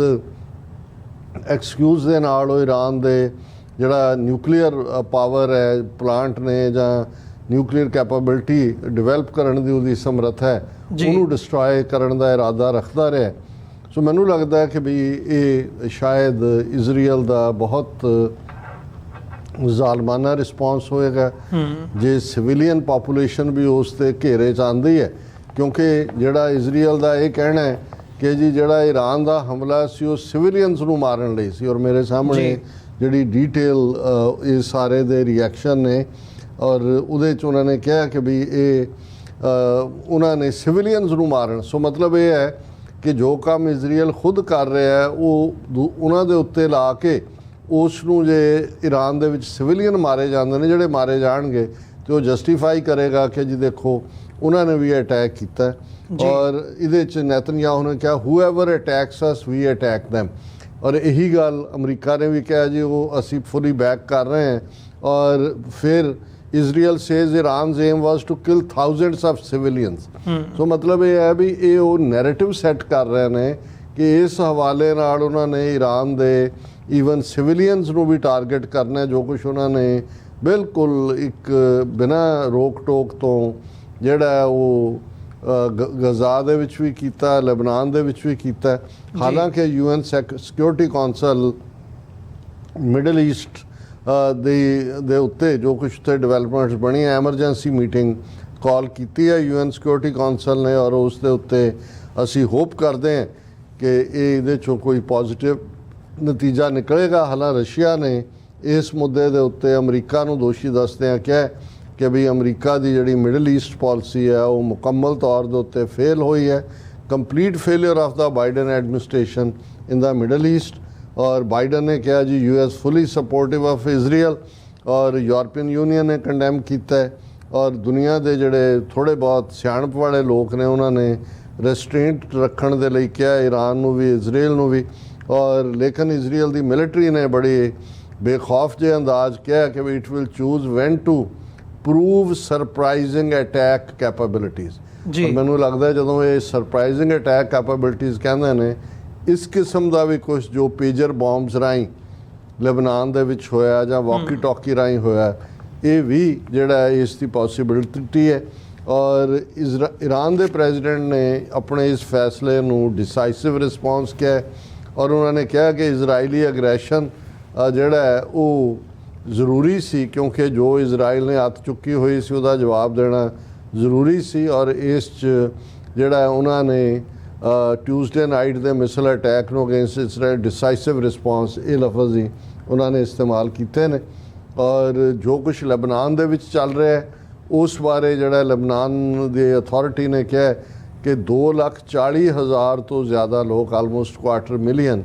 ਐਕਸਕਿਊਜ਼ ਦੇ ਨਾਲ ਉਹ ਈਰਾਨ ਦੇ ਜਿਹੜਾ ਨਿਊਕਲੀਅਰ ਪਾਵਰ ਹੈ, ਪਲਾਂਟ ਨੇ, ਜਾਂ ਨਿਊਕਲੀਅਰ ਕੈਪੇਬਿਲਿਟੀ ਡਿਵੈਲਪ ਕਰਨ ਦੀ ਉਹਦੀ ਸਮਰੱਥਾ ਹੈ, ਉਹਨੂੰ ਡਿਸਟਰੋਏ ਕਰਨ ਦਾ ਇਰਾਦਾ ਰੱਖਦਾ ਰਿਹਾ। ਸੋ ਮੈਨੂੰ ਲੱਗਦਾ ਹੈ ਕਿ ਵੀ ਇਹ ਸ਼ਾਇਦ ਇਜ਼ਰਾਈਲ ਦਾ ਬਹੁਤ ਜ਼ਾਲਮਾਨਾ ਰਿਸਪੌਂਸ ਹੋਏਗਾ ਜੇ ਸਿਵਿਲੀਅਨ ਪਾਪੂਲੇਸ਼ਨ ਵੀ ਉਸ ਦੇ ਘੇਰੇ 'ਚ ਆਉਂਦੀ ਹੈ, ਕਿਉਂਕਿ ਜਿਹੜਾ ਇਜ਼ਰਾਈਲ ਦਾ ਇਹ ਕਹਿਣਾ ਹੈ ਕਿ ਜੀ ਜਿਹੜਾ ਈਰਾਨ ਦਾ ਹਮਲਾ ਸੀ ਉਹ ਸਿਵਿਲੀਅਨਸ ਨੂੰ ਮਾਰਨ ਲਈ ਸੀ, ਔਰ ਮੇਰੇ ਸਾਹਮਣੇ ਜਿਹੜੀ ਡੀਟੇਲ ਇਹ ਸਾਰੇ ਦੇ ਰਿਐਕਸ਼ਨ ਨੇ, ਔਰ ਉਹਦੇ 'ਚ ਉਹਨਾਂ ਨੇ ਕਿਹਾ ਕਿ ਵੀ ਇਹ ਉਹਨਾਂ ਨੇ ਸਿਵਿਲੀਅਨਸ ਨੂੰ ਮਾਰਨ। ਸੋ ਮਤਲਬ ਇਹ ਹੈ ਕਿ ਜੋ ਕੰਮ ਇਜ਼ਰਾਈਲ ਖੁਦ ਕਰ ਰਿਹਾ ਹੈ ਉਹ ਉਹਨਾਂ ਦੇ ਉੱਤੇ ਲਾ ਕੇ ਉਸ ਨੂੰ ਜੇ ਈਰਾਨ ਦੇ ਵਿੱਚ ਸਿਵਿਲੀਅਨ ਮਾਰੇ ਜਾਂਦੇ ਨੇ, ਜਿਹੜੇ ਮਾਰੇ ਜਾਣਗੇ, ਤੇ ਉਹ ਜਸਟੀਫਾਈ ਕਰੇਗਾ ਕਿ ਜੀ ਦੇਖੋ ਉਹਨਾਂ ਨੇ ਵੀ ਅਟੈਕ ਕੀਤਾ। ਔਰ ਇਹਦੇ 'ਚ ਨੈਤਨਯਾਹੂ ਨੇ ਕਿਹਾ ਹੂਐਵਰ ਅਟੈਕਸ ਅਸ ਵੀ ਅਟੈਕ ਦੈਮ, ਔਰ ਇਹੀ ਗੱਲ ਅਮਰੀਕਾ ਨੇ ਵੀ ਕਿਹਾ ਜੀ ਉਹ ਅਸੀਂ ਫੁੱਲੀ ਬੈਕ ਕਰ ਰਹੇ ਹਾਂ। ਔਰ ਫਿਰ Israel says Iran's aim was to kill thousands of civilians. So ਮਤਲਬ ਇਹ ਹੈ ਵੀ ਇਹ ਉਹ ਨੈਰੇਟਿਵ ਸੈੱਟ ਕਰ ਰਹੇ ਨੇ ਕਿ ਇਸ ਹਵਾਲੇ ਨਾਲ ਉਹਨਾਂ ਨੇ ਈਰਾਨ ਦੇ ਈਵਨ ਸਿਵਿਲੀਅਨਸ ਨੂੰ ਵੀ ਟਾਰਗੇਟ ਕਰਨਾ, ਜੋ ਕੁਝ ਉਹਨਾਂ ਨੇ ਬਿਲਕੁਲ ਇੱਕ ਬਿਨਾਂ ਰੋਕ ਟੋਕ ਤੋਂ ਜਿਹੜਾ ਉਹ ਗਜ਼ਾ ਦੇ ਵਿੱਚ ਵੀ ਕੀਤਾ, ਲੈਬਨਾਨ ਦੇ ਵਿੱਚ ਵੀ ਕੀਤਾ। ਹਾਲਾਂਕਿ UN security council middle East ਦੇ ਉੱਤੇ ਜੋ ਕੁਛ ਉੱਥੇ ਡਿਵੈਲਪਮੈਂਟਸ ਬਣੀ, ਐਮਰਜੈਂਸੀ ਮੀਟਿੰਗ ਕਾਲ ਕੀਤੀ ਹੈ UN ਸਿਕਿਉਰਿਟੀ ਕੌਂਸਲ ਨੇ, ਔਰ ਉਸ ਦੇ ਉੱਤੇ ਅਸੀਂ ਹੋਪ ਕਰਦੇ ਹਾਂ ਕਿ ਇਹਦੇ 'ਚੋਂ ਕੋਈ ਪੋਜ਼ੀਟਿਵ ਨਤੀਜਾ ਨਿਕਲੇਗਾ। ਹਾਲਾਂਕਿ ਰਸ਼ੀਆ ਨੇ ਇਸ ਮੁੱਦੇ ਦੇ ਉੱਤੇ ਅਮਰੀਕਾ ਨੂੰ ਦੋਸ਼ੀ ਦੱਸਦਿਆਂ ਕਿਹਾ ਕਿ ਵੀ ਅਮਰੀਕਾ ਦੀ ਜਿਹੜੀ ਮਿਡਲ ਈਸਟ ਪਾਲਿਸੀ ਹੈ ਉਹ ਮੁਕੰਮਲ ਤੌਰ ਦੇ ਉੱਤੇ ਫੇਲ ਹੋਈ ਹੈ, complete failure of the Biden administration in the middle East. ਔਰ ਬਾਈਡਨ ਨੇ ਕਿਹਾ ਜੀ US fully supportive of Israel, ਔਰ ਯੂਰਪੀਅਨ ਯੂਨੀਅਨ ਨੇ ਕੰਡੈਮ ਕੀਤਾ ਹੈ, ਔਰ ਦੁਨੀਆ ਦੇ ਜਿਹੜੇ ਥੋੜ੍ਹੇ ਬਹੁਤ ਸਿਆਣਪ ਵਾਲੇ ਲੋਕ ਨੇ ਉਹਨਾਂ ਨੇ ਰੈਸਟ੍ਰੇਂਟ ਰੱਖਣ ਦੇ ਲਈ ਕਿਹਾ ਈਰਾਨ ਨੂੰ ਵੀ ਇਜ਼ਰਾਈਲ ਨੂੰ ਵੀ। ਔਰ ਲੇਕਿਨ ਇਜ਼ਰਾਈਲ ਦੀ ਮਿਲਟਰੀ ਨੇ ਬੜੀ ਬੇਖੌਫ ਜਿਹੇ ਅੰਦਾਜ਼ ਕਿਹਾ ਕਿ ਵੀ it will choose when to prove surprising attack capabilities. ਮੈਨੂੰ ਲੱਗਦਾ ਜਦੋਂ ਇਹ ਸਰਪ੍ਰਾਈਜ਼ਿੰਗ ਅਟੈਕ ਕੈਪੇਬਿਲਿਟੀਜ਼ ਕਹਿੰਦੇ ਨੇ, ਇਸ ਕਿਸਮ ਦਾ ਵੀ ਕੁਝ ਜੋ ਪੇਜਰ ਬੌਂਬਸ ਰਾਹੀਂ ਲੈਬਨਾਨ ਦੇ ਵਿੱਚ ਹੋਇਆ ਜਾਂ ਵਾਕੀ ਟਾਕੀ ਰਾਹੀਂ ਹੋਇਆ, ਇਹ ਵੀ ਜਿਹੜਾ ਇਸ ਦੀ ਪੋਸੀਬਿਲਿਟੀ ਹੈ। ਔਰ ਈਰਾਨ ਦੇ ਪ੍ਰੈਜ਼ੀਡੈਂਟ ਨੇ ਆਪਣੇ ਇਸ ਫੈਸਲੇ ਨੂੰ ਡਿਸਾਈਸਿਵ ਰਿਸਪੌਂਸ ਕਿਹਾ, ਔਰ ਉਹਨਾਂ ਨੇ ਕਿਹਾ ਕਿ ਇਜ਼ਰਾਈਲੀ ਅਗਰੈਸ਼ਨ ਜਿਹੜਾ ਹੈ ਉਹ ਜ਼ਰੂਰੀ ਸੀ, ਕਿਉਂਕਿ ਜੋ ਇਜ਼ਰਾਈਲ ਨੇ ਹੱਥ ਚੁੱਕੀ ਹੋਈ ਸੀ ਉਹਦਾ ਜਵਾਬ ਦੇਣਾ ਜ਼ਰੂਰੀ ਸੀ। ਔਰ ਇਸ 'ਚ ਜਿਹੜਾ ਉਹਨਾਂ ਨੇ ਟਿਊਜ਼ਡੇ ਨਾਈਟ ਦੇ ਮਿਸਲ ਅਟੈਕ ਨੂੰ ਅਗੇਂਸਟ ਇਜ਼ਰਾਈਲ ਡਿਸਾਈਸਿਵ ਰਿਸਪੌਂਸ, ਇਹ ਲਫ਼ਜ਼ ਹੀ ਉਹਨਾਂ ਨੇ ਇਸਤੇਮਾਲ ਕੀਤੇ ਨੇ। ਔਰ ਜੋ ਕੁਛ ਲੈਬਨਾਨ ਦੇ ਵਿੱਚ ਚੱਲ ਰਿਹਾ ਹੈ ਉਸ ਬਾਰੇ ਜਿਹੜਾ ਲੈਬਨਾਨ ਦੀ ਅਥਾਰਟੀ ਨੇ ਕਿਹਾ ਕਿ 2,40,000 ਤੋਂ ਜ਼ਿਆਦਾ ਲੋਕ, ਆਲਮੋਸਟ 250,000,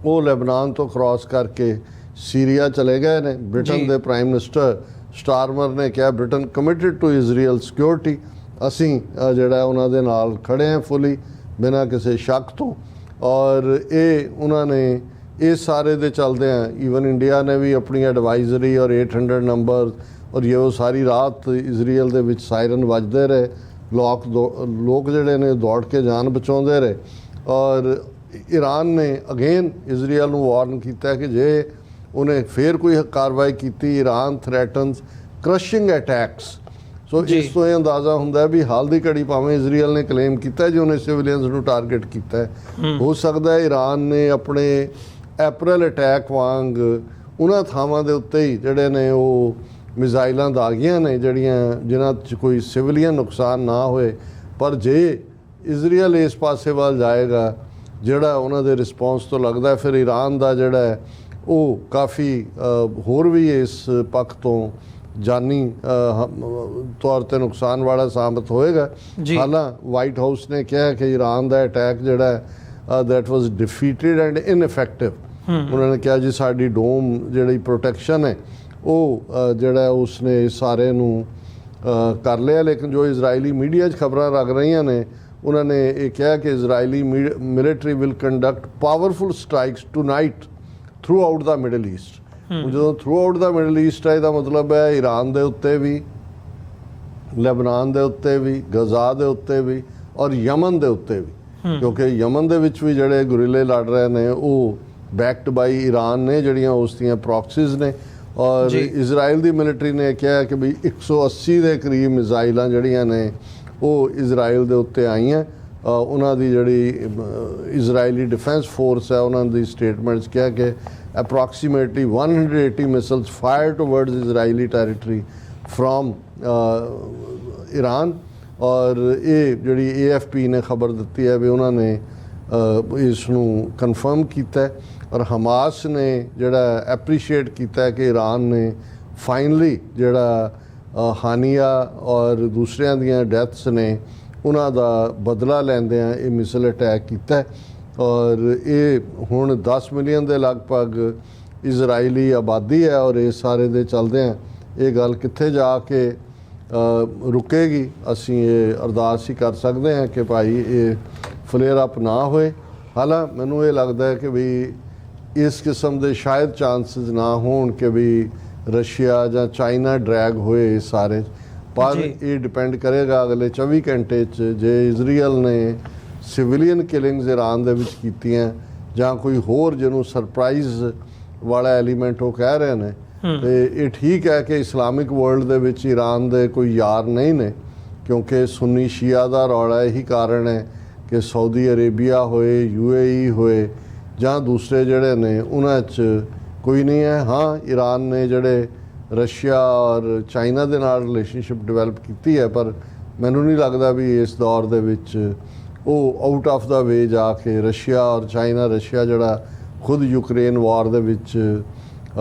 ਉਹ ਲੈਬਨਾਨ ਤੋਂ ਕ੍ਰਾਸ ਕਰਕੇ ਸੀਰੀਆ ਚਲੇ ਗਏ ਨੇ। ਬ੍ਰਿਟਨ ਦੇ ਪ੍ਰਾਈਮ ਮਿਨਿਸਟਰ ਸਟਾਰਮਰ ਨੇ ਕਿਹਾ Britain committed to Israel security, ਅਸੀਂ ਜਿਹੜਾ ਉਹਨਾਂ ਦੇ ਨਾਲ ਖੜੇ ਹਾਂ ਫੁੱਲੀ ਬਿਨਾਂ ਕਿਸੇ ਸ਼ੱਕ ਤੋਂ। ਔਰ ਇਹ ਉਹਨਾਂ ਨੇ ਇਸ ਸਾਰੇ ਦੇ ਚਲਦਿਆਂ ਈਵਨ ਇੰਡੀਆ ਨੇ ਵੀ ਆਪਣੀ ਐਡਵਾਈਜ਼ਰੀ ਔਰ 800 ਨੰਬਰ ਔਰ ਇਹ ਉਹ ਸਾਰੀ ਰਾਤ ਇਜ਼ਰਾਈਲ ਦੇ ਵਿੱਚ ਸਾਇਰਨ ਵੱਜਦੇ ਰਹੇ, ਲੋਕ ਜਿਹੜੇ ਨੇ ਦੌੜ ਕੇ ਜਾਨ ਬਚਾਉਂਦੇ ਰਹੇ। ਔਰ ਈਰਾਨ ਨੇ ਅਗੇਨ ਇਜ਼ਰਾਈਲ ਨੂੰ ਵਾਰਨ ਕੀਤਾ ਕਿ ਜੇ ਉਹਨੇ ਫਿਰ ਕੋਈ ਕਾਰਵਾਈ ਕੀਤੀ, ਈਰਾਨ ਥ੍ਰੈਟਨਸ ਕ੍ਰਸ਼ਿੰਗ ਅਟੈਕਸ। ਸੋ ਇਸ ਤੋਂ ਇਹ ਅੰਦਾਜ਼ਾ ਹੁੰਦਾ ਵੀ ਹਾਲ ਦੀ ਘੜੀ ਭਾਵੇਂ ਇਜ਼ਰਾਈਲ ਨੇ ਕਲੇਮ ਕੀਤਾ ਜੀ ਉਹਨੇ ਸਿਵਲੀਅਨਸ ਨੂੰ ਟਾਰਗੇਟ ਕੀਤਾ ਹੈ, ਹੋ ਸਕਦਾ ਹੈ ਈਰਾਨ ਨੇ ਆਪਣੇ ਅਪ੍ਰੈਲ ਅਟੈਕ ਵਾਂਗ ਉਹਨਾਂ ਥਾਵਾਂ ਦੇ ਉੱਤੇ ਹੀ ਜਿਹੜੇ ਨੇ ਉਹ ਮਿਜ਼ਾਈਲਾਂ ਦਾਗੀਆਂ ਨੇ ਜਿਨ੍ਹਾਂ 'ਚ ਕੋਈ ਸਿਵਲੀਅਨ ਨੁਕਸਾਨ ਨਾ ਹੋਏ। ਪਰ ਜੇ ਇਜ਼ਰਾਈਲ ਇਸ ਪਾਸੇ ਵੱਲ ਜਾਏਗਾ ਜਿਹੜਾ ਉਹਨਾਂ ਦੇ ਰਿਸਪੌਂਸ ਤੋਂ ਲੱਗਦਾ, ਫਿਰ ਈਰਾਨ ਦਾ ਜਿਹੜਾ ਹੈ ਉਹ ਕਾਫੀ ਹੋਰ ਵੀ ਇਸ ਪੱਖ ਤੋਂ ਜਾਨੀ ਤੌਰ 'ਤੇ ਨੁਕਸਾਨ ਵਾਲਾ ਸਾਬਤ ਹੋਏਗਾ। ਹਾਲਾਂ ਵਾਈਟ ਹਾਊਸ ਨੇ ਕਿਹਾ ਕਿ ਈਰਾਨ ਦਾ ਅਟੈਕ ਜਿਹੜਾ ਦੈਟ ਵਾਜ਼ ਡਿਫੀਟਡ ਐਂਡ ਇਨਇਫੈਕਟਿਵ। ਉਹਨਾਂ ਨੇ ਕਿਹਾ ਜੀ ਸਾਡੀ ਡੋਮ ਜਿਹੜੀ ਪ੍ਰੋਟੈਕਸ਼ਨ ਹੈ ਉਹ ਜਿਹੜਾ ਉਸਨੇ ਸਾਰੇ ਨੂੰ ਕਰ ਲਿਆ। ਲੇਕਿਨ ਜੋ ਇਜ਼ਰਾਈਲੀ ਮੀਡੀਆ 'ਚ ਖਬਰਾਂ ਲੱਗ ਰਹੀਆਂ ਨੇ ਉਹਨਾਂ ਨੇ ਇਹ ਕਿਹਾ ਕਿ Israeli military will conduct powerful strikes tonight throughout the middle east. ਜਦੋਂ throughout the middle east ਹੈ ਇਹਦਾ ਮਤਲਬ ਹੈ ਈਰਾਨ ਦੇ ਉੱਤੇ ਵੀ, ਲੈਬਨਾਨ ਦੇ ਉੱਤੇ ਵੀ, ਗਜ਼ਾ ਦੇ ਉੱਤੇ ਵੀ ਔਰ ਯਮਨ ਦੇ ਉੱਤੇ ਵੀ, ਕਿਉਂਕਿ ਯਮਨ ਦੇ ਵਿੱਚ ਵੀ ਜਿਹੜੇ ਗੁਰੀਲੇ ਲੜ ਰਹੇ ਨੇ ਉਹ ਬੈਕਡ ਬਾਈ ਈਰਾਨ ਨੇ, ਜਿਹੜੀਆਂ ਉਸ ਦੀਆਂ ਪ੍ਰੌਕਸੀਜ਼ ਨੇ। ਔਰ ਇਜ਼ਰਾਈਲ ਦੀ ਮਿਲਟਰੀ ਨੇ ਕਿਹਾ ਕਿ ਵੀ 180 ਦੇ ਕਰੀਬ ਮਿਜ਼ਾਈਲਾਂ ਜਿਹੜੀਆਂ ਨੇ ਉਹ ਇਜ਼ਰਾਈਲ ਦੇ ਉੱਤੇ ਆਈਆਂ। ਉਹਨਾਂ ਦੀ ਜਿਹੜੀ ਇਜ਼ਰਾਈਲੀ ਡਿਫੈਂਸ ਫੋਰਸ ਹੈ ਉਹਨਾਂ ਦੀ ਸਟੇਟਮੈਂਟਸ ਕਿਹਾ ਕਿ approximately 180 missiles fired towards Israeli territory from Iran। ਔਰ ਇਹ ਜਿਹੜੀ AFP ਨੇ ਖਬਰ ਦਿੱਤੀ ਹੈ ਵੀ ਉਹਨਾਂ ਨੇ ਇਸ ਨੂੰ ਕਨਫਰਮ ਕੀਤਾ ਹੈ। ਔਰ ਹਮਾਸ ਨੇ ਜਿਹੜਾ ਐਪਰੀਸ਼ੀਏਟ ਕੀਤਾ ਹੈ ਕਿ ਈਰਾਨ ਨੇ ਫਾਈਨਲੀ ਜਿਹੜਾ ਹਾਨੀਆ ਔਰ ਦੂਸਰਿਆਂ ਦੀਆਂ ਡੈਥਸ ਨੇ ਉਹਨਾਂ ਦਾ ਬਦਲਾ ਲੈਂਦਿਆਂ ਇਹ ਮਿਸਲ ਅਟੈਕ ਕੀਤਾ। ਔਰ ਇਹ ਹੁਣ 10 ਮਿਲੀਅਨ ਦੇ ਲਗਭਗ ਇਜ਼ਰਾਈਲੀ ਆਬਾਦੀ ਹੈ ਔਰ ਇਸ ਸਾਰੇ ਦੇ ਚਲਦਿਆਂ ਇਹ ਗੱਲ ਕਿੱਥੇ ਜਾ ਕੇ ਰੁਕੇਗੀ, ਅਸੀਂ ਇਹ ਅਰਦਾਸ ਹੀ ਕਰ ਸਕਦੇ ਹਾਂ ਕਿ ਭਾਈ ਇਹ ਫਲੇਅਰ ਅਪ ਨਾ ਹੋਏ। ਹਾਲਾਂਕਿ ਮੈਨੂੰ ਇਹ ਲੱਗਦਾ ਹੈ ਕਿ ਵੀ ਇਸ ਕਿਸਮ ਦੇ ਸ਼ਾਇਦ ਚਾਂਸਸ ਨਾ ਹੋਣ ਕਿ ਵੀ ਰਸ਼ੀਆ ਜਾਂ ਚਾਈਨਾ ਡਰੈਗ ਹੋਏ ਸਾਰੇ, ਪਰ ਇਹ ਡਿਪੈਂਡ ਕਰੇਗਾ ਅਗਲੇ 24 ਘੰਟੇ 'ਚ ਜੇ ਇਜ਼ਰਾਈਲ ਨੇ ਸਿਵਲੀਅਨ ਕਿਲਿੰਗਸ ਈਰਾਨ ਦੇ ਵਿੱਚ ਕੀਤੀਆਂ ਜਾਂ ਕੋਈ ਹੋਰ ਜਿਹਨੂੰ ਸਰਪ੍ਰਾਈਜ਼ ਵਾਲਾ ਐਲੀਮੈਂਟ ਉਹ ਕਹਿ ਰਹੇ ਨੇ। ਤੇ ਇਹ ਠੀਕ ਹੈ ਕਿ ਇਸਲਾਮਿਕ ਵਰਲਡ ਦੇ ਵਿੱਚ ਈਰਾਨ ਦੇ ਕੋਈ ਯਾਰ ਨਹੀਂ ਨੇ, ਕਿਉਂਕਿ ਸੁੰਨੀ ਸ਼ੀਆ ਦਾ ਰੌਲਾ ਇਹੀ ਕਾਰਨ ਹੈ ਕਿ ਸਾਊਦੀ ਅਰੇਬੀਆ ਹੋਏ, UAE ਹੋਏ ਜਾਂ ਦੂਸਰੇ ਜਿਹੜੇ ਨੇ ਉਹਨਾਂ 'ਚ ਕੋਈ ਨਹੀਂ ਹੈ। ਹਾਂ, ਈਰਾਨ ਨੇ ਜਿਹੜੇ ਰਸ਼ੀਆ ਔਰ ਚਾਈਨਾ ਦੇ ਨਾਲ ਰਿਲੇਸ਼ਨਸ਼ਿਪ ਡਿਵੈਲਪ ਕੀਤੀ ਹੈ, ਪਰ ਮੈਨੂੰ ਨਹੀਂ ਲੱਗਦਾ ਵੀ ਇਸ ਦੌਰ ਦੇ ਵਿੱਚ ਉਹ ਆਊਟ ਆਫ ਦਾ ਵੇ ਜਾ ਕੇ ਰਸ਼ੀਆ ਔਰ ਚਾਈਨਾ, ਰਸ਼ੀਆ ਜਿਹੜਾ ਖੁਦ ਯੂਕਰੇਨ ਵਾਰ ਦੇ ਵਿੱਚ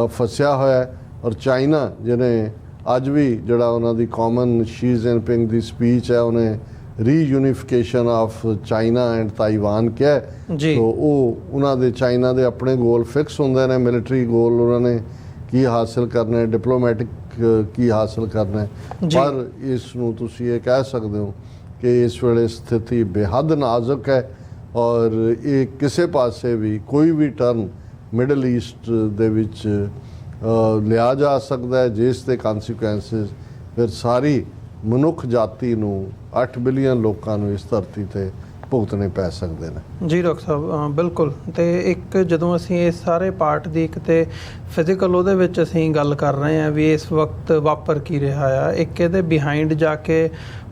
ਫਸਿਆ ਹੋਇਆ ਔਰ ਚਾਈਨਾ ਜਿਹਨੇ ਅੱਜ ਵੀ ਜਿਹੜਾ ਉਹਨਾਂ ਦੀ ਕਾਮਨ ਸ਼ੀ ਜਿਨਪਿੰਗ ਦੀ ਸਪੀਚ ਹੈ ਉਹਨੇ ਰੀਯੂਨੀਫਿਕੇਸ਼ਨ ਆਫ ਚਾਈਨਾ ਐਂਡ ਤਾਈਵਾਨ ਕਿਹਾ। ਸੋ ਉਹ ਉਹਨਾਂ ਦੇ ਚਾਈਨਾ ਦੇ ਆਪਣੇ ਗੋਲ ਫਿਕਸ ਹੁੰਦੇ ਨੇ, ਮਿਲਟਰੀ ਗੋਲ ਉਹਨਾਂ ਨੇ ਕੀ ਹਾਸਿਲ ਕਰਨਾ ਹੈ, ਡਿਪਲੋਮੈਟਿਕ ਕੀ ਹਾਸਿਲ ਕਰਨਾ ਹੈ। ਪਰ ਇਸ ਨੂੰ ਤੁਸੀਂ ਇਹ ਕਹਿ ਸਕਦੇ ਹੋ ਕਿ ਇਸ ਵੇਲੇ ਸਥਿਤੀ ਬੇਹੱਦ ਨਾਜ਼ੁਕ ਹੈ ਔਰ ਇਹ ਕਿਸੇ ਪਾਸੇ ਵੀ ਕੋਈ ਵੀ ਟਰਨ ਮਿਡਲ ਈਸਟ ਦੇ ਵਿੱਚ ਲਿਆ ਜਾ ਸਕਦਾ ਹੈ ਜਿਸ ਦੇ ਕੰਸੀਕੁਐਂਸਿਸ ਫਿਰ ਸਾਰੀ ਮਨੁੱਖ ਜਾਤੀ ਨੂੰ 8 ਬਿਲੀਅਨ ਲੋਕਾਂ ਨੂੰ ਇਸ ਧਰਤੀ ਤੇ ਭੁਗਤਣੇ ਪੈ ਸਕਦੇ ਨੇ। ਜੀ ਡਾਕਟਰ ਸਾਹਿਬ, ਬਿਲਕੁਲ। ਤੇ ਇੱਕ ਜਦੋਂ ਅਸੀਂ ਇਸ ਸਾਰੇ ਪਾਰਟ ਦੀ ਇੱਕ ਤੇ ਫਿਜ਼ੀਕਲ ਉਹਦੇ ਵਿੱਚ ਅਸੀਂ ਗੱਲ ਕਰ ਰਹੇ ਹਾਂ ਵੀ ਇਸ ਵਕਤ ਵਾਪਰ ਕੀ ਰਿਹਾ ਆ, ਇੱਕ ਇਹਦੇ ਬਿਹਾਈਂਡ ਜਾ ਕੇ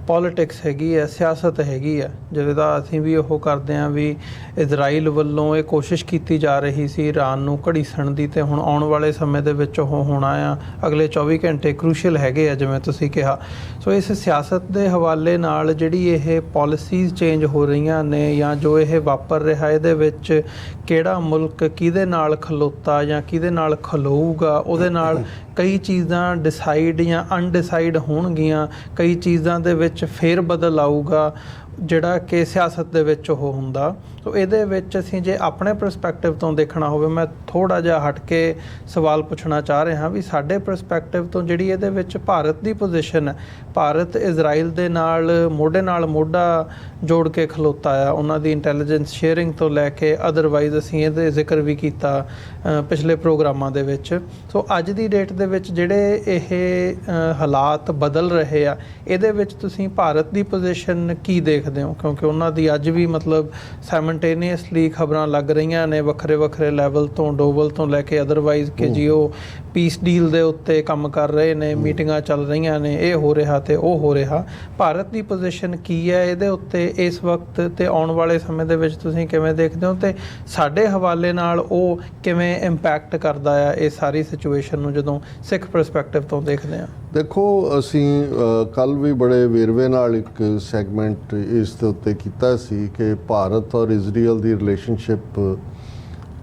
ਪੋਲੀਟਿਕਸ ਹੈਗੀ ਹੈ, ਸਿਆਸਤ ਹੈਗੀ ਹੈ, ਜਿਹਦਾ ਅਸੀਂ ਵੀ ਉਹ ਕਰਦੇ ਹਾਂ ਵੀ ਇਜ਼ਰਾਈਲ ਵੱਲੋਂ ਇਹ ਕੋਸ਼ਿਸ਼ ਕੀਤੀ ਜਾ ਰਹੀ ਸੀ ਈਰਾਨ ਨੂੰ ਘੜੀਸਣ ਦੀ, ਤੇ ਹੁਣ ਆਉਣ ਵਾਲੇ ਸਮੇਂ ਦੇ ਵਿੱਚ ਉਹ ਹੋਣਾ ਆ। ਅਗਲੇ 24 ਘੰਟੇ ਕ੍ਰੂਸ਼ੀਅਲ ਹੈਗੇ ਆ ਜਿਵੇਂ ਤੁਸੀਂ ਕਿਹਾ। ਸੋ ਇਸ ਸਿਆਸਤ ਦੇ ਹਵਾਲੇ ਨਾਲ ਜਿਹੜੀ ਇਹ ਪਾਲਿਸੀਜ਼ ਚੇਂਜ ਹੋ ਰਹੀਆਂ ਨੇ ਜਾਂ ਜੋ ਇਹ ਵਾਪਰ ਰਿਹਾ, ਇਹਦੇ ਵਿੱਚ ਕਿਹੜਾ ਮੁਲਕ ਕਿਹਦੇ ਨਾਲ ਖਲੋਤਾ ਜਾਂ ਕਿਹਦੇ ਨਾਲ ਖਲੋਊਗਾ, ਉਹਦੇ ਨਾਲ ਕਈ ਚੀਜ਼ਾਂ ਡਿਸਾਈਡ ਜਾਂ ਅਨਡਿਸਾਈਡ ਹੋਣਗੀਆਂ, ਕਈ ਚੀਜ਼ਾਂ ਦੇ ਵਿੱਚ ਫੇਰ ਬਦਲ ਆਊਗਾ। ਜਿਹੜਾ ਕਿ ਸਿਆਸਤ ਦੇ ਵਿੱਚ ਉਹ ਹੁੰਦਾ। ਸੋ ਇਹਦੇ ਵਿੱਚ ਅਸੀਂ ਜੇ ਆਪਣੇ ਪਰਸਪੈਕਟਿਵ ਤੋਂ ਦੇਖਣਾ ਹੋਵੇ, ਮੈਂ ਥੋੜ੍ਹਾ ਜਿਹਾ ਹਟ ਕੇ ਸਵਾਲ ਪੁੱਛਣਾ ਚਾਹ ਰਿਹਾ ਵੀ ਸਾਡੇ ਪਰਸਪੈਕਟਿਵ ਤੋਂ ਜਿਹੜੀ ਇਹਦੇ ਵਿੱਚ ਭਾਰਤ ਦੀ ਪੋਜੀਸ਼ਨ ਹੈ, ਭਾਰਤ ਇਜ਼ਰਾਈਲ ਦੇ ਨਾਲ ਮੋਢਾ ਜੋੜ ਕੇ ਖਲੋਤਾ ਆ, ਉਹਨਾਂ ਦੀ ਇੰਟੈਲੀਜੈਂਸ ਸ਼ੇਅਰਿੰਗ ਤੋਂ ਲੈ ਕੇ ਅਦਰਵਾਈਜ਼ ਅਸੀਂ ਇਹਦੇ ਜ਼ਿਕਰ ਵੀ ਕੀਤਾ ਪਿਛਲੇ ਪ੍ਰੋਗਰਾਮਾਂ ਦੇ ਵਿੱਚ। ਸੋ ਅੱਜ ਦੀ ਡੇਟ ਦੇ ਵਿੱਚ ਜਿਹੜੇ ਇਹ ਹਾਲਾਤ ਬਦਲ ਰਹੇ ਆ, ਇਹਦੇ ਵਿੱਚ ਤੁਸੀਂ ਭਾਰਤ ਦੀ ਪੋਜੀਸ਼ਨ ਕੀ ਦੇਖਦੇ ਹੋ? ਕਿਉਂਕਿ ਉਹਨਾਂ ਦੀ ਅੱਜ ਵੀ ਮਤਲਬ ਸਾਈਮਲਟੇਨੀਅਸਲੀ ਖਬਰਾਂ ਲੱਗ ਰਹੀਆਂ ਨੇ ਵੱਖਰੇ ਲੈਵਲ ਤੋਂ, ਡੋਵਲ ਤੋਂ ਲੈ ਕੇ ਅਦਰਵਾਈਜ਼ ਕਿ ਜੀ ਉਹ ਪੀਸ ਡੀਲ ਦੇ ਉੱਤੇ ਕੰਮ ਕਰ ਰਹੇ ਨੇ, ਮੀਟਿੰਗਾਂ ਚੱਲ ਰਹੀਆਂ ਨੇ, ਇਹ ਹੋ ਰਿਹਾ ਤੇ ਉਹ ਹੋ ਰਿਹਾ। ਭਾਰਤ ਦੀ ਪੋਜੀਸ਼ਨ ਕੀ ਹੈ ਇਹਦੇ ਉੱਤੇ ਇਸ ਵਕਤ ਤੇ ਆਉਣ ਵਾਲੇ ਸਮੇਂ ਦੇ ਵਿੱਚ ਤੁਸੀਂ ਕਿਵੇਂ ਦੇਖਦੇ ਹੋ, ਤੇ ਸਾਡੇ ਹਵਾਲੇ ਨਾਲ ਉਹ ਕਿਵੇਂ ਇੰਪੈਕਟ ਕਰਦਾ ਆ ਇਹ ਸਾਰੀ ਸਿਚੁਏਸ਼ਨ ਨੂੰ ਜਦੋਂ ਸਿੱਖ ਪਰਸਪੈਕਟਿਵ ਤੋਂ ਦੇਖਦੇ ਹਾਂ? ਦੇਖੋ, ਅਸੀਂ ਕੱਲ ਵੀ ਬੜੇ ਵੇਰਵੇ ਨਾਲ ਇੱਕ ਸੈਗਮੈਂਟ ਇਸ ਦੇ ਉੱਤੇ ਕੀਤਾ ਸੀ ਕਿ ਭਾਰਤ ਔਰ ਇਜ਼ਰਾਈਲ ਦੀ ਰਿਲੇਸ਼ਨਸ਼ਿਪ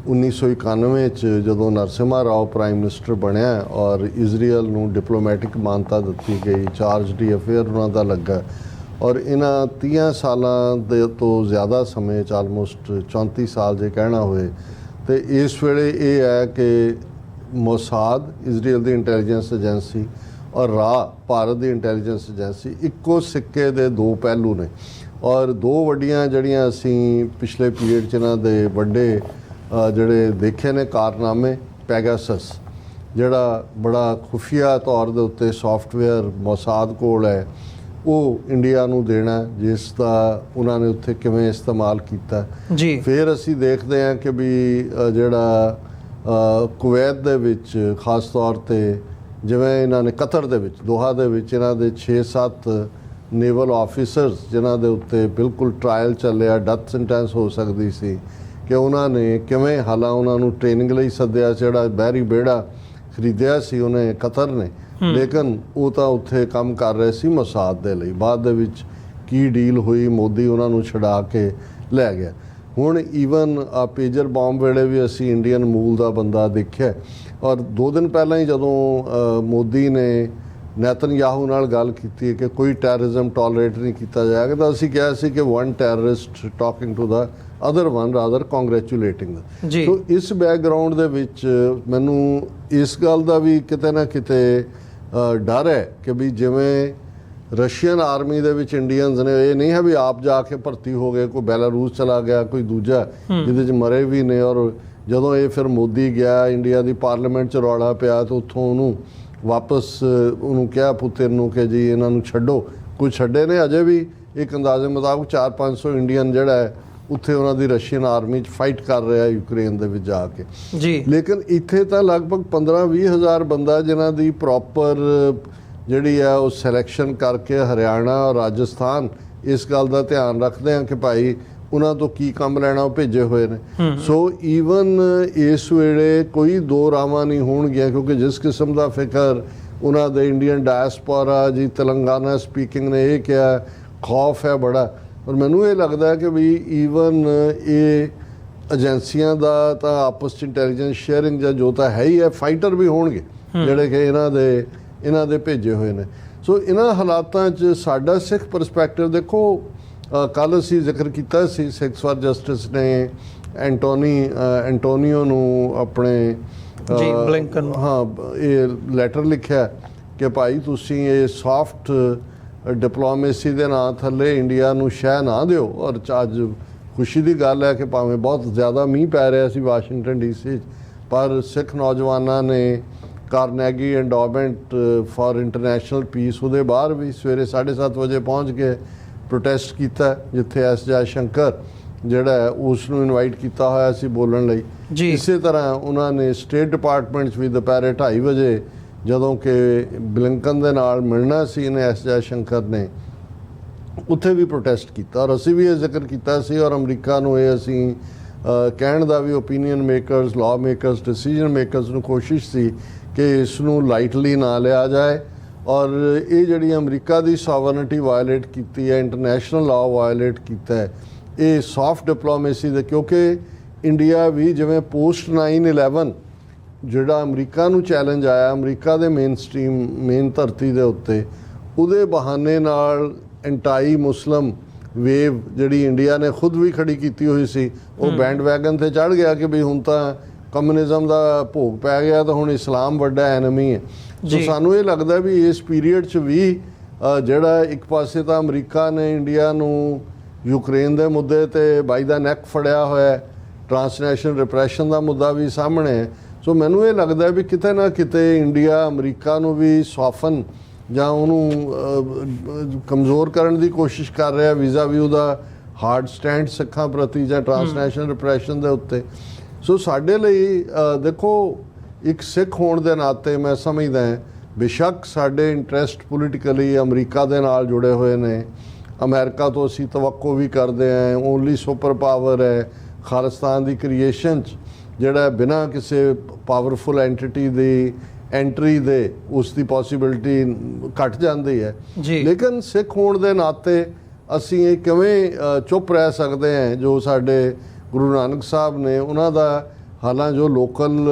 1991 ਚ ਜਦੋਂ ਨਰਸਿਮਹਾ ਰਾਓ ਪ੍ਰਾਈਮ ਮਿਨਿਸਟਰ ਬਣਿਆ ਔਰ ਇਜ਼ਰਾਈਲ ਨੂੰ ਡਿਪਲੋਮੈਟਿਕ ਮਾਨਤਾ ਦਿੱਤੀ ਗਈ, ਚਾਰਜ ਡੀ ਅਫੇਅਰ ਉਹਨਾਂ ਦਾ ਲੱਗਾ, ਔਰ ਇਹਨਾਂ 30 ਸਾਲਾਂ ਦੇ ਤੋਂ ਜ਼ਿਆਦਾ ਸਮੇਂ 'ਚ ਆਲਮੋਸਟ 34 ਸਾਲ ਜੇ ਕਹਿਣਾ ਹੋਏ, ਤੇ ਇਸ ਵੇਲੇ ਇਹ ਹੈ ਕਿ ਮੋਸਾਦ ਇਜ਼ਰਾਈਲ ਦੀ ਇੰਟੈਲੀਜੈਂਸ ਏਜੰਸੀ ਔਰ ਭਾਰਤ ਦੀ ਇੰਟੈਲੀਜੈਂਸ ਏਜੰਸੀ ਇੱਕੋ ਸਿੱਕੇ ਦੇ ਦੋ ਪਹਿਲੂ ਨੇ। ਔਰ ਦੋ ਵੱਡੀਆਂ ਜਿਹੜੀਆਂ ਅਸੀਂ ਪਿਛਲੇ ਪੀਰੀਅਡ 'ਚ ਇਹਨਾਂ ਦੇ ਵੱਡੇ ਜਿਹੜੇ ਦੇਖੇ ਨੇ ਕਾਰਨਾਮੇ, ਪੈਗਾਸਸ ਜਿਹੜਾ ਬੜਾ ਖੁਫੀਆ ਤੌਰ ਦੇ ਉੱਤੇ ਸੌਫਟਵੇਅਰ ਮੋਸਾਦ ਕੋਲ ਹੈ, ਉਹ ਇੰਡੀਆ ਨੂੰ ਦੇਣਾ, ਜਿਸ ਦਾ ਉਹਨਾਂ ਨੇ ਉੱਥੇ ਕਿਵੇਂ ਇਸਤੇਮਾਲ ਕੀਤਾ ਜੀ। ਫਿਰ ਅਸੀਂ ਦੇਖਦੇ ਹਾਂ ਕਿ ਵੀ ਜਿਹੜਾ ਕੁਵੈਤ ਦੇ ਵਿੱਚ ਖਾਸ ਤੌਰ ਤੇ ਜਿਵੇਂ ਇਹਨਾਂ ਨੇ ਕਤਰ ਦੇ ਵਿੱਚ, ਦੋਹਾ ਦੇ ਵਿੱਚ ਇਹਨਾਂ ਦੇ 6-7 ਨੇਵਲ ਆਫੀਸਰਸ ਜਿਨ੍ਹਾਂ ਦੇ ਉੱਤੇ ਬਿਲਕੁਲ ਟਰਾਇਲ ਚੱਲਿਆ, ਡੈਥ ਸੈਂਟੈਂਸ ਹੋ ਸਕਦੀ ਸੀ, ਕਿ ਉਹਨਾਂ ਨੇ ਕਿਵੇਂ ਹਾਲਾਂ ਉਹਨਾਂ ਨੂੰ ਟ੍ਰੇਨਿੰਗ ਲਈ ਸੱਦਿਆ, ਜਿਹੜਾ ਬਹਿਰੀ ਬੇੜਾ ਖਰੀਦਿਆ ਸੀ ਉਹਨੇ ਕਤਰ ਨੇ, ਲੇਕਿਨ ਉਹ ਤਾਂ ਉੱਥੇ ਕੰਮ ਕਰ ਰਹੇ ਸੀ ਮੋਸਾਦ ਦੇ ਲਈ। ਬਾਅਦ ਦੇ ਵਿੱਚ ਕੀ ਡੀਲ ਹੋਈ, ਮੋਦੀ ਉਹਨਾਂ ਨੂੰ ਛੁਡਾ ਕੇ ਲੈ ਗਿਆ। ਹੁਣ ਈਵਨ ਪੇਜਰ ਬੰਬ ਵੇਲੇ ਵੀ ਅਸੀਂ ਇੰਡੀਅਨ ਮੂਲ ਦਾ ਬੰਦਾ ਦੇਖਿਆ, ਔਰ 2 ਦਿਨ ਪਹਿਲਾਂ ਹੀ ਜਦੋਂ ਮੋਦੀ ਨੇ ਨੇਤਨਯਾਹੂ ਨਾਲ ਗੱਲ ਕੀਤੀ ਕਿ ਕੋਈ ਟੈਰਰਿਜ਼ਮ ਟੋਲਰੇਟ ਨਹੀਂ ਕੀਤਾ ਜਾਏਗਾ, ਤਾਂ ਅਸੀਂ ਕਿਹਾ ਸੀ ਕਿ one terrorist talking to the other one rather congratulating ਜੀ। ਸੋ ਇਸ ਬੈਕਗਰਾਊਂਡ ਦੇ ਵਿੱਚ ਮੈਨੂੰ ਇਸ ਗੱਲ ਦਾ ਵੀ ਕਿਤੇ ਨਾ ਕਿਤੇ ਡਰ ਹੈ ਕਿ ਵੀ ਜਿਵੇਂ ਰਸ਼ੀਅਨ ਆਰਮੀ ਦੇ ਵਿੱਚ ਇੰਡੀਅਨਸ ਨੇ, ਇਹ ਨਹੀਂ ਹੈ ਵੀ ਆਪ ਜਾ ਕੇ ਭਰਤੀ ਹੋ ਗਏ, ਕੋਈ ਬੈਲਾਰੂਸ ਚਲਾ ਗਿਆ, ਕੋਈ ਦੂਜਾ ਜਿਹਦੇ 'ਚ ਮਰੇ ਵੀ ਨੇ, ਔਰ ਜਦੋਂ ਇਹ ਫਿਰ ਮੋਦੀ ਗਿਆ ਇੰਡੀਆ ਦੀ ਪਾਰਲੀਮੈਂਟ 'ਚ ਰੌਲਾ ਪਿਆ ਤਾਂ ਉੱਥੋਂ ਉਹਨੂੰ ਵਾਪਸ ਉਹਨੂੰ ਕਿਹਾ ਪੁੱਤਰ ਨੂੰ ਕਿ ਜੀ ਇਹਨਾਂ ਨੂੰ ਛੱਡੋ। ਕੁਝ ਛੱਡੇ ਨੇ ਅਜੇ ਵੀ, ਇੱਕ ਅੰਦਾਜ਼ੇ ਮੁਤਾਬਕ 400-500 ਇੰਡੀਅਨ ਜਿਹੜਾ ਹੈ ਉੱਥੇ ਉਹਨਾਂ ਦੀ ਰਸ਼ੀਅਨ ਆਰਮੀ 'ਚ ਫਾਈਟ ਕਰ ਰਿਹਾ ਯੂਕਰੇਨ ਦੇ ਵਿੱਚ ਜਾ ਕੇ ਜੀ। ਲੇਕਿਨ ਇੱਥੇ ਤਾਂ ਲਗਭਗ 15-20 ਹਜ਼ਾਰ ਬੰਦਾ ਜਿਨ੍ਹਾਂ ਦੀ ਪ੍ਰੋਪਰ ਜਿਹੜੀ ਹੈ ਉਹ ਸਿਲੈਕਸ਼ਨ ਕਰਕੇ ਹਰਿਆਣਾ ਔਰ ਰਾਜਸਥਾਨ ਇਸ ਗੱਲ ਦਾ ਧਿਆਨ ਰੱਖਦੇ ਹਾਂ ਕਿ ਭਾਈ ਉਹਨਾਂ ਤੋਂ ਕੀ ਕੰਮ ਲੈਣਾ, ਉਹ ਭੇਜੇ ਹੋਏ ਨੇ। ਸੋ ਈਵਨ ਇਸ ਵੇਲੇ ਕੋਈ ਦੋ ਰਾਵਾਂ ਨਹੀਂ ਹੋਣਗੀਆਂ, ਕਿਉਂਕਿ ਜਿਸ ਕਿਸਮ ਦਾ ਫਿਕਰ ਉਹਨਾਂ ਦੇ ਇੰਡੀਅਨ ਡਾਇਸਪੋਰਾ ਜੀ ਤੇਲੰਗਾਨਾ ਸਪੀਕਿੰਗ ਨੇ ਇਹ ਕਿਹਾ, ਖੌਫ ਹੈ ਬੜਾ। ਔਰ ਮੈਨੂੰ ਇਹ ਲੱਗਦਾ ਹੈ ਕਿ ਵੀ ਈਵਨ ਇਹ ਏਜੰਸੀਆਂ ਦਾ ਤਾਂ ਆਪਸ 'ਚ ਇੰਟੈਲੀਜੈਂਸ ਸ਼ੇਅਰਿੰਗ ਜਾਂ ਜੋ ਤਾਂ ਹੈ ਹੀ ਹੈ, ਫਾਈਟਰ ਵੀ ਹੋਣਗੇ ਜਿਹੜੇ ਕਿ ਇਹਨਾਂ ਦੇ ਭੇਜੇ ਹੋਏ ਨੇ। ਸੋ ਇਹਨਾਂ ਹਾਲਾਤਾਂ 'ਚ ਸਾਡਾ ਸਿੱਖ ਪਰਸਪੈਕਟਿਵ ਦੇਖੋ, ਕੱਲ੍ਹ ਅਸੀਂ ਜ਼ਿਕਰ ਕੀਤਾ ਸੀ ਸਿੱਖਸ ਫਾਰ ਜਸਟਿਸ ਨੇ ਐਂਟੋਨੀਓ ਨੂੰ ਆਪਣੇ ਬਲਿੰਕਨ ਇਹ ਲੈਟਰ ਲਿਖਿਆ ਕਿ ਭਾਈ ਤੁਸੀਂ ਇਹ ਸੌਫਟ ਡਿਪਲੋਮੇਸੀ ਦੇ ਨਾਂ ਥੱਲੇ ਇੰਡੀਆ ਨੂੰ ਸ਼ਹਿ ਨਾ ਦਿਓ। ਔਰ ਅੱਜ ਖੁਸ਼ੀ ਦੀ ਗੱਲ ਹੈ ਕਿ ਭਾਵੇਂ ਬਹੁਤ ਜ਼ਿਆਦਾ ਮੀਂਹ ਪੈ ਰਿਹਾ ਸੀ ਵਾਸ਼ਿੰਗਟਨ ਡੀਸੀ, ਪਰ ਸਿੱਖ ਨੌਜਵਾਨਾਂ ਨੇ ਕਾਰਨੈਗੀ ਐਂਡੋਮੈਂਟ ਫਾਰ ਇੰਟਰਨੈਸ਼ਨਲ ਪੀਸ ਉਹਦੇ ਬਾਹਰ ਵੀ ਸਵੇਰੇ 7:30 ਵਜੇ ਪਹੁੰਚ ਕੇ ਪ੍ਰੋਟੈਸਟ ਕੀਤਾ, ਜਿੱਥੇ ਐਸ ਜੈ ਸ਼ੰਕਰ ਜਿਹੜਾ ਹੈ ਉਸ ਨੂੰ ਇਨਵਾਈਟ ਕੀਤਾ ਹੋਇਆ ਸੀ ਬੋਲਣ ਲਈ। ਇਸੇ ਤਰ੍ਹਾਂ ਉਹਨਾਂ ਨੇ ਸਟੇਟ ਡਿਪਾਰਟਮੈਂਟ 'ਚ ਵੀ ਦੁਪਹਿਰੇ 2:30 ਵਜੇ ਜਦੋਂ ਕਿ ਬਲਿੰਕਨ ਦੇ ਨਾਲ ਮਿਲਣਾ ਸੀ ਇਹਨੇ ਐਸ ਜੈ ਸ਼ੰਕਰ ਨੇ, ਉੱਥੇ ਵੀ ਪ੍ਰੋਟੈਸਟ ਕੀਤਾ। ਔਰ ਅਸੀਂ ਵੀ ਇਹ ਜ਼ਿਕਰ ਕੀਤਾ ਸੀ ਔਰ ਅਮਰੀਕਾ ਨੂੰ ਇਹ ਅਸੀਂ ਕਹਿਣ ਦਾ ਵੀ opinion makers, law makers, decision makers ਨੂੰ ਕੋਸ਼ਿਸ਼ ਸੀ ਕਿ ਇਸ ਨੂੰ ਲਾਈਟਲੀ ਨਾ ਲਿਆ ਜਾਏ। ਔਰ ਇਹ ਜਿਹੜੀ ਅਮਰੀਕਾ ਦੀ ਸੋਵਰਨਿਟੀ ਵਾਇਲੇਟ ਕੀਤੀ ਹੈ, ਇੰਟਰਨੈਸ਼ਨਲ ਲਾਅ ਵਾਇਲੇਟ ਕੀਤਾ ਹੈ, ਇਹ ਸੌਫਟ ਡਿਪਲੋਮੇਸੀ ਦੇ, ਕਿਉਂਕਿ ਇੰਡੀਆ ਵੀ ਜਿਵੇਂ ਪੋਸਟ 9/11 ਜਿਹੜਾ ਅਮਰੀਕਾ ਨੂੰ ਚੈਲੰਜ ਆਇਆ ਅਮਰੀਕਾ ਦੇ ਮੇਨ ਧਰਤੀ ਦੇ ਉੱਤੇ, ਉਹਦੇ ਬਹਾਨੇ ਨਾਲ ਐਂਟਾਈ ਮੁਸਲਮ ਵੇਵ ਜਿਹੜੀ ਇੰਡੀਆ ਨੇ ਖੁਦ ਵੀ ਖੜੀ ਕੀਤੀ ਹੋਈ ਸੀ, ਉਹ ਬੈਂਡ ਵੈਗਨ ਤੇ ਚੜ ਗਿਆ ਕਿ ਵੀ ਹੁਣ ਤਾਂ ਕਮਿਊਨਿਜ਼ਮ ਦਾ ਭੋਗ ਪੈ ਗਿਆ ਤਾਂ ਹੁਣ ਇਸਲਾਮ ਵੱਡਾ ਐਨਮੀ ਹੈ। ਸੋ ਸਾਨੂੰ ਇਹ ਲੱਗਦਾ ਵੀ ਇਸ ਪੀਰੀਅਡ 'ਚ ਵੀ ਜਿਹੜਾ ਇੱਕ ਪਾਸੇ ਤਾਂ ਅਮਰੀਕਾ ਨੇ ਇੰਡੀਆ ਨੂੰ ਯੂਕਰੇਨ ਦੇ ਮੁੱਦੇ ਤੇ ਬਾਈ ਦਾ ਨੈਕ ਫੜਿਆ ਹੋਇਆ, ਟਰਾਂਸਨੈਸ਼ਨਲ ਰਿਪਰੈਸ਼ਨ ਦਾ ਮੁੱਦਾ ਵੀ ਸਾਹਮਣੇ ਹੈ। ਸੋ ਮੈਨੂੰ ਇਹ ਲੱਗਦਾ ਵੀ ਕਿਤੇ ਨਾ ਕਿਤੇ ਇੰਡੀਆ ਅਮਰੀਕਾ ਨੂੰ ਵੀ ਸੌਫਨ ਜਾਂ ਉਹਨੂੰ ਕਮਜ਼ੋਰ ਕਰਨ ਦੀ ਕੋਸ਼ਿਸ਼ ਕਰ ਰਿਹਾ ਵੀਜ਼ਾ ਵੀ ਉਹਦਾ ਹਾਰਡ ਸਟੈਂਡ ਸਿੱਖਾਂ ਪ੍ਰਤੀ ਜਾਂ ਟਰਾਂਸਨੈਸ਼ਨਲ ਰਿਪਰੈਸ਼ਨ ਦੇ ਉੱਤੇ। ਸੋ ਸਾਡੇ ਲਈ ਦੇਖੋ, ਇੱਕ ਸਿੱਖ ਹੋਣ ਦੇ ਨਾਤੇ ਮੈਂ ਸਮਝਦਾ ਬੇਸ਼ੱਕ ਸਾਡੇ ਇੰਟਰਸਟ ਪੋਲੀਟੀਕਲੀ ਅਮਰੀਕਾ ਦੇ ਨਾਲ ਜੁੜੇ ਹੋਏ ਨੇ, ਅਮਰੀਕਾ ਤੋਂ ਅਸੀਂ ਤਵੱਕੋ ਵੀ ਕਰਦੇ ਹਾਂ, ਓਨਲੀ ਸੁਪਰ ਪਾਵਰ ਹੈ, ਖਾਲਿਸਤਾਨ ਦੀ ਕ੍ਰੀਏਸ਼ਨ 'ਚ ਜਿਹੜਾ ਬਿਨਾਂ ਕਿਸੇ ਪਾਵਰਫੁਲ ਐਂਟੀਟੀ ਦੀ ਐਂਟਰੀ ਦੇ ਉਸ ਦੀ ਪੋਸੀਬਿਲਿਟੀ ਘਟ ਜਾਂਦੀ ਹੈ। ਲੇਕਿਨ ਸਿੱਖ ਹੋਣ ਦੇ ਨਾਤੇ ਅਸੀਂ ਇਹ ਕਿਵੇਂ ਚੁੱਪ ਰਹਿ ਸਕਦੇ ਹਾਂ ਜੋ ਸਾਡੇ ਗੁਰੂ ਨਾਨਕ ਸਾਹਿਬ ਨੇ ਉਹਨਾਂ ਦਾ, ਹਾਲਾਂ ਜੋ ਲੋਕਲ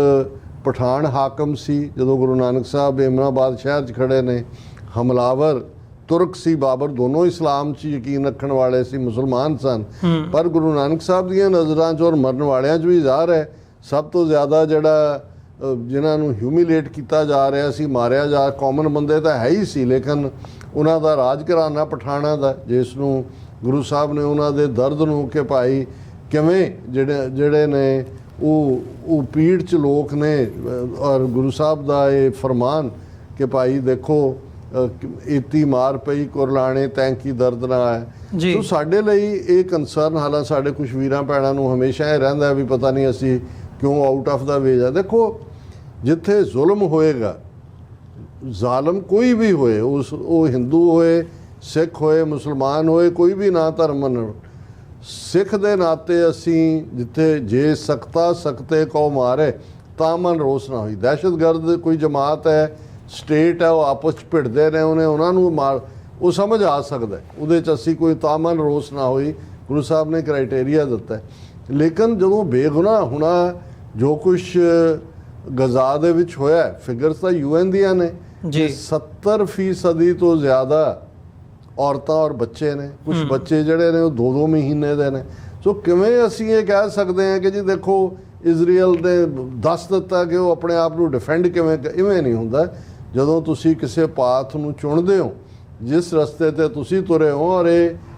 ਪਠਾਨ ਹਾਕਮ ਸੀ ਜਦੋਂ ਗੁਰੂ ਨਾਨਕ ਸਾਹਿਬ ਇਮਨਾਬਾਦ ਸ਼ਹਿਰ 'ਚ ਖੜੇ ਨੇ, ਹਮਲਾਵਰ ਤੁਰਕ ਸੀ ਬਾਬਰ, ਦੋਨੋਂ ਇਸਲਾਮ 'ਚ ਯਕੀਨ ਰੱਖਣ ਵਾਲੇ ਸੀ, ਮੁਸਲਮਾਨ ਸਨ, ਪਰ ਗੁਰੂ ਨਾਨਕ ਸਾਹਿਬ ਦੀਆਂ ਨਜ਼ਰਾਂ 'ਚ ਔਰ ਮਰਨ ਵਾਲਿਆਂ 'ਚ ਵੀ ਜ਼ਾਹਰ ਹੈ ਸਭ ਤੋਂ ਜ਼ਿਆਦਾ ਜਿਹੜਾ ਜਿਨ੍ਹਾਂ ਨੂੰ ਹਿਊਮਿਲੇਟ ਕੀਤਾ ਜਾ ਰਿਹਾ ਸੀ, ਮਾਰਿਆ ਜਾ, ਕਾਮਨ ਬੰਦੇ ਤਾਂ ਹੈ ਹੀ ਸੀ, ਲੇਕਿਨ ਉਹਨਾਂ ਦਾ ਰਾਜ ਘਰਾਨਾ ਪਠਾਣਾ ਦਾ, ਜਿਸ ਨੂੰ ਗੁਰੂ ਸਾਹਿਬ ਨੇ ਉਹਨਾਂ ਦੇ ਦਰਦ ਨੂੰ ਕਿ ਭਾਈ ਕਿਵੇਂ ਜਿਹੜੇ ਨੇ ਉਹ ਪੀੜ 'ਚ ਲੋਕ ਨੇ, ਔਰ ਗੁਰੂ ਸਾਹਿਬ ਦਾ ਇਹ ਫਰਮਾਨ ਕਿ ਭਾਈ ਦੇਖੋ ਇਤੀ ਮਾਰ ਪਈ ਕੁਰਲਾਣੇ ਤੈਂ ਕੀ ਦਰਦ ਨਾ ਹੈ। ਸੋ ਸਾਡੇ ਲਈ ਇਹ ਕੰਸਰਨ, ਹਾਲਾਂ ਸਾਡੇ ਕੁਛ ਵੀਰਾਂ ਭੈਣਾਂ ਨੂੰ ਹਮੇਸ਼ਾ ਇਹ ਰਹਿੰਦਾ ਵੀ ਪਤਾ ਨਹੀਂ ਅਸੀਂ ਕਿਉਂ ਆਊਟ ਆਫ ਦਾ ਵੇਜ ਆ। ਦੇਖੋ, ਜਿੱਥੇ ਜ਼ੁਲਮ ਹੋਏਗਾ, ਜ਼ਾਲਮ ਕੋਈ ਵੀ ਹੋਏ, ਉਹ ਹਿੰਦੂ ਹੋਏ, ਸਿੱਖ ਹੋਏ, ਮੁਸਲਮਾਨ ਹੋਏ, ਕੋਈ ਵੀ ਨਾ ਧਰਮ ਮੰਨਣ, ਸਿੱਖ ਦੇ ਨਾਤੇ ਅਸੀਂ ਜਿੱਥੇ ਜੇ ਸਕਤਾ ਸਕਤੇ ਕੋ ਮਾਰੇ ਤਾਂ ਮਨ ਰੋਸ ਨਾ ਹੋਈ। ਦਹਿਸ਼ਤਗਰਦ ਕੋਈ ਜਮਾਤ ਹੈ, ਸਟੇਟ ਹੈ, ਉਹ ਆਪਸ 'ਚ ਭਿੜਦੇ ਨੇ, ਉਹਨਾਂ ਨੂੰ ਮਾਰ, ਉਹ ਸਮਝ ਆ ਸਕਦਾ, ਉਹਦੇ 'ਚ ਅਸੀਂ ਕੋਈ ਤਾਮਨ ਰੋਸ ਨਾ ਹੋਈ। ਗੁਰੂ ਸਾਹਿਬ ਨੇ ਕ੍ਰਾਈਟੇਰੀਆ ਦਿੱਤਾ। ਲੇਕਿਨ ਜਦੋਂ ਬੇਗੁਨਾਹ ਹੋਣਾ, ਜੋ ਕੁਛ ਗਜ਼ਾ ਦੇ ਵਿੱਚ ਹੋਇਆ, ਫਿਗਰਸ ਤਾਂ UN ਦੀਆਂ ਨੇ, 70% ਤੋਂ ਜ਼ਿਆਦਾ ਔਰਤਾਂ ਔਰ ਬੱਚੇ ਨੇ, ਕੁਝ ਬੱਚੇ ਜਿਹੜੇ ਨੇ ਉਹ 2-2 ਮਹੀਨੇ ਦੇ ਨੇ। ਸੋ ਕਿਵੇਂ ਅਸੀਂ ਇਹ ਕਹਿ ਸਕਦੇ ਹਾਂ ਕਿ ਜੀ ਦੇਖੋ ਇਜ਼ਰਾਈਲ ਨੇ ਦੱਸ ਦਿੱਤਾ ਕਿ ਉਹ ਆਪਣੇ ਆਪ ਨੂੰ ਡਿਫੈਂਡ ਕਿਵੇਂ, ਇਵੇਂ ਨਹੀਂ ਹੁੰਦਾ। ਜਦੋਂ ਤੁਸੀਂ ਕਿਸੇ ਪਾਥ ਨੂੰ ਚੁਣਦੇ ਹੋ, ਜਿਸ ਰਸਤੇ ਤੇ ਤੁਸੀਂ ਤੁਰੇ ਹੋ, ਔਰ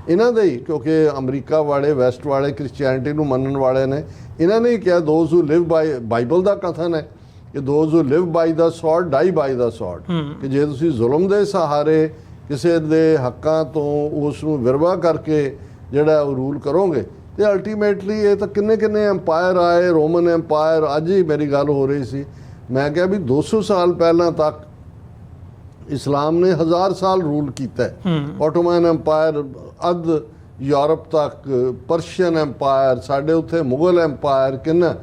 ਇਹਨਾਂ ਦੇ ਹੀ, ਕਿਉਂਕਿ ਅਮਰੀਕਾ ਵਾਲੇ, ਵੈਸਟ ਵਾਲੇ ਕ੍ਰਿਸਚੀਅਨਿਟੀ ਨੂੰ ਮੰਨਣ ਵਾਲੇ ਨੇ, ਇਹਨਾਂ ਨੇ ਹੀ ਕਿਹਾ those who Liv by, Bible ਦਾ ਕਥਨ ਹੈ ਕਿ ਦੋਜ਼ ਹੂ ਲਿਵ ਬਾਈ ਦਾ ਸੌਰਡ ਡਾਈ ਬਾਈ ਦਾ ਸੌਰਡ, ਕਿ ਜੇ ਤੁਸੀਂ ਜ਼ੁਲਮ ਦੇ ਸਹਾਰੇ ਕਿਸੇ ਦੇ ਹੱਕਾਂ ਤੋਂ ਉਸ ਨੂੰ ਵਿਰਵਾ ਕਰਕੇ ਜਿਹੜਾ ਉਹ ਰੂਲ ਕਰੋਗੇ ਤੇ ਅਲਟੀਮੇਟਲੀ ਇਹ ਤਾਂ ਕਿੰਨੇ ਐਮਪਾਇਰ ਆਏ, ਰੋਮਨ ਐਮਪਾਇਰ। ਅੱਜ ਹੀ ਮੇਰੀ ਗੱਲ ਹੋ ਰਹੀ ਸੀ, ਮੈਂ ਕਿਹਾ ਵੀ 200 ਸਾਲ ਪਹਿਲਾਂ ਤੱਕ ਇਸਲਾਮ ਨੇ 1000 ਸਾਲ ਰੂਲ ਕੀਤਾ। ਆਟੋਮਨ ਐਮਪਾਇਰ ਅੱਧ ਯੂਰਪ ਤੱਕ, ਪਰਸ਼ੀਅਨ ਐਮਪਾਇਰ, ਸਾਡੇ ਉੱਥੇ ਮੁਗਲ ਐਮਪਾਇਰ, ਕਿੰਨਾ,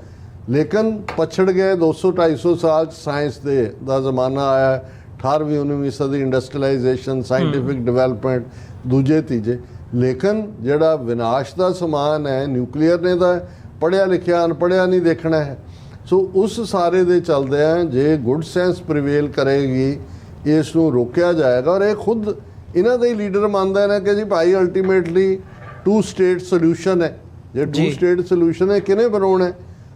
ਲੇਕਿਨ ਪਛੜ ਗਏ 200-250 ਸਾਲ 'ਚ। ਸਾਇੰਸ ਦਾ ਜ਼ਮਾਨਾ ਆਇਆ, 18ਵੀਂ 19ਵੀਂ ਸਦੀ, ਇੰਡਸਟਰੀਲਾਈਜੇਸ਼ਨ, ਸਾਇੰਟੀਫਿਕ ਡਿਵੈਲਪਮੈਂਟ, ਦੂਜੇ ਤੀਜੇ। ਲੇਕਿਨ ਜਿਹੜਾ ਵਿਨਾਸ਼ ਦਾ ਸਮਾਨ ਹੈ, ਨਿਊਕਲੀਅਰ ਨੇ ਤਾਂ ਪੜ੍ਹਿਆ ਲਿਖਿਆ ਅਨਪੜ੍ਹਿਆ ਨਹੀਂ ਦੇਖਣਾ ਹੈ। ਸੋ ਉਸ ਸਾਰੇ ਦੇ ਚੱਲਦਿਆਂ ਜੇ ਗੁੱਡ ਸੈਂਸ ਪ੍ਰੀਵੇਲ ਕਰੇਗੀ, ਇਸ ਨੂੰ ਰੋਕਿਆ ਜਾਏਗਾ। ਔਰ ਇਹ ਖੁਦ ਇਹਨਾਂ ਦੇ ਹੀ ਲੀਡਰ ਮੰਨਦੇ ਨੇ ਕਿ ਜੀ ਭਾਈ ਅਲਟੀਮੇਟਲੀ 2 ਸਟੇਟ ਸੋਲਿਊਸ਼ਨ ਹੈ। ਜੇ 2 ਸਟੇਟ ਸੋਲਿਊਸ਼ਨ ਹੈ, ਕਿਹਨੇ ਬਣਾਉਣਾ?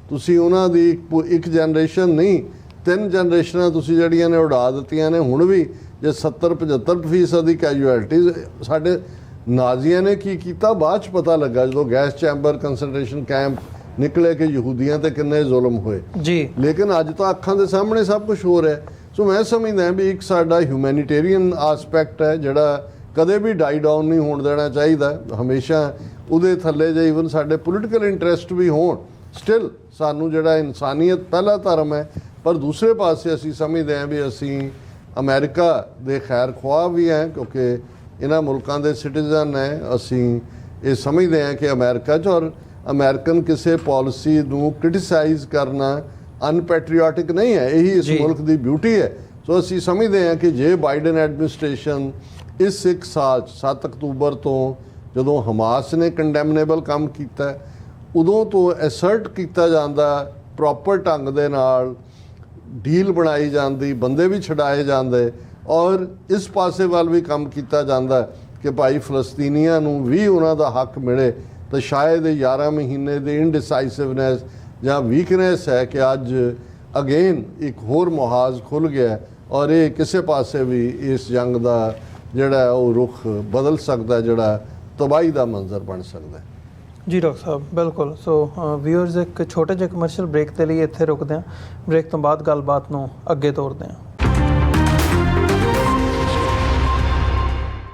ਤੁਸੀਂ ਉਹਨਾਂ ਦੀ ਇੱਕ ਜਨਰੇਸ਼ਨ ਨਹੀਂ, 3 ਜਨਰੇਸ਼ਨਾਂ ਤੁਸੀਂ ਜਿਹੜੀਆਂ ਨੇ ਉਡਾ ਦਿੱਤੀਆਂ ਨੇ। ਹੁਣ ਵੀ ਜੇ 70-75% ਦੀ ਕੈਜੂਅਲਟੀਜ਼, ਸਾਡੇ ਨਾਜ਼ੀਆਂ ਨੇ ਕੀ ਕੀਤਾ ਬਾਅਦ 'ਚ ਪਤਾ ਲੱਗਾ, ਜਦੋਂ ਗੈਸ ਚੈਂਬਰ, ਕੰਸਨਟ੍ਰੇਸ਼ਨ ਕੈਂਪ ਨਿਕਲੇ ਕਿ ਯਹੂਦੀਆਂ ਤੇ ਕਿੰਨੇ ਜ਼ੁਲਮ ਹੋਏ। ਲੇਕਿਨ ਅੱਜ ਤਾਂ ਅੱਖਾਂ ਦੇ ਸਾਹਮਣੇ ਸਭ ਕੁਝ ਹੋ ਰਿਹਾ। ਸੋ ਮੈਂ ਸਮਝਦਾ ਵੀ ਇੱਕ ਸਾਡਾ ਹਿਊਮੈਨੀਟੇਰੀਅਨ ਆਸਪੈਕਟ ਹੈ ਜਿਹੜਾ ਕਦੇ ਵੀ ਡਾਈ ਡਾਊਨ ਨਹੀਂ ਹੋਣ ਦੇਣਾ ਚਾਹੀਦਾ। ਹਮੇਸ਼ਾ ਉਹਦੇ ਥੱਲੇ ਜੇ ਈਵਨ ਸਾਡੇ ਪੋਲੀਟੀਕਲ ਇੰਟਰਸਟ ਵੀ ਹੋਣ, ਸਟਿਲ ਸਾਨੂੰ ਜਿਹੜਾ ਇਨਸਾਨੀਅਤ ਪਹਿਲਾ ਧਰਮ ਹੈ। ਪਰ ਦੂਸਰੇ ਪਾਸੇ ਅਸੀਂ ਸਮਝਦੇ ਹਾਂ ਵੀ ਅਸੀਂ ਅਮਰੀਕਾ ਦੇ ਖੈਰ ਖੁਆਹ ਵੀ ਹੈ, ਕਿਉਂਕਿ ਇਹਨਾਂ ਮੁਲਕਾਂ ਦੇ ਸਿਟੀਜ਼ਨ ਹੈ। ਅਸੀਂ ਇਹ ਸਮਝਦੇ ਹਾਂ ਕਿ ਅਮਰੀਕਾ 'ਚ ਔਰ ਅਮਰੀਕਨ ਕਿਸੇ ਪਾਲਿਸੀ ਨੂੰ ਕ੍ਰਿਟਿਸਾਈਜ਼ ਕਰਨਾ ਅਨਪੈਟਰੀਓਟਿਕ ਨਹੀਂ ਹੈ। ਇਹੀ ਇਸ ਮੁਲਕ ਦੀ ਬਿਊਟੀ ਹੈ। ਸੋ ਅਸੀਂ ਸਮਝਦੇ ਹਾਂ ਕਿ ਜੇ ਬਾਈਡਨ ਐਡਮਿਨਿਸਟ੍ਰੇਸ਼ਨ ਇਸ ਇੱਕ ਸਾਲ 'ਚ 7 ਅਕਤੂਬਰ ਤੋਂ ਜਦੋਂ ਹਮਾਸ ਨੇ ਕੰਡੈਮਨੇਬਲ ਕੰਮ ਕੀਤਾ, ਉਦੋਂ ਤੋਂ ਐਸਰਟ ਕੀਤਾ ਜਾਂਦਾ, ਪ੍ਰੋਪਰ ਢੰਗ ਦੇ ਨਾਲ ਡੀਲ ਬਣਾਈ ਜਾਂਦੀ, ਬੰਦੇ ਵੀ ਛਡਾਏ ਜਾਂਦੇ, ਔਰ ਇਸ ਪਾਸੇ ਵੱਲ ਵੀ ਕੰਮ ਕੀਤਾ ਜਾਂਦਾ ਕਿ ਭਾਈ ਫਲਸਤੀਨੀਆਂ ਨੂੰ ਵੀ ਉਹਨਾਂ ਦਾ ਹੱਕ ਮਿਲੇ, ਤਾਂ ਸ਼ਾਇਦ ਇਹ 11 ਮਹੀਨੇ ਦੀ ਇਨਡਿਸਾਈਸਿਵਨੈਸ ਜਾਂ ਵੀਕਨੈਸ ਹੈ ਕਿ ਅੱਜ ਅਗੇਨ ਇੱਕ ਹੋਰ ਮੁਹਾਜ਼ ਖੁੱਲ੍ਹ ਗਿਆ ਔਰ ਇਹ ਕਿਸੇ ਪਾਸੇ ਵੀ ਇਸ ਜੰਗ ਦਾ ਜਿਹੜਾ ਉਹ ਰੁਖ ਬਦਲ ਸਕਦਾ, ਜਿਹੜਾ ਤਬਾਹੀ ਦਾ ਮੰਜ਼ਰ ਬਣ ਸਕਦਾ ਹੈ। ਜੀ ਡਾਕਟਰ ਸਾਹਿਬ, ਬਿਲਕੁਲ। ਸੋ ਵਿਊਅਰਸ, ਇੱਕ ਛੋਟੇ ਜਿਹੇ ਕਮਰਸ਼ੀਅਲ ਬ੍ਰੇਕ ਦੇ ਲਈ ਇੱਥੇ ਰੁਕਦੇ ਹਾਂ। ਬ੍ਰੇਕ ਤੋਂ ਬਾਅਦ ਗੱਲਬਾਤ ਨੂੰ ਅੱਗੇ ਤੋਰਦੇ ਹਾਂ।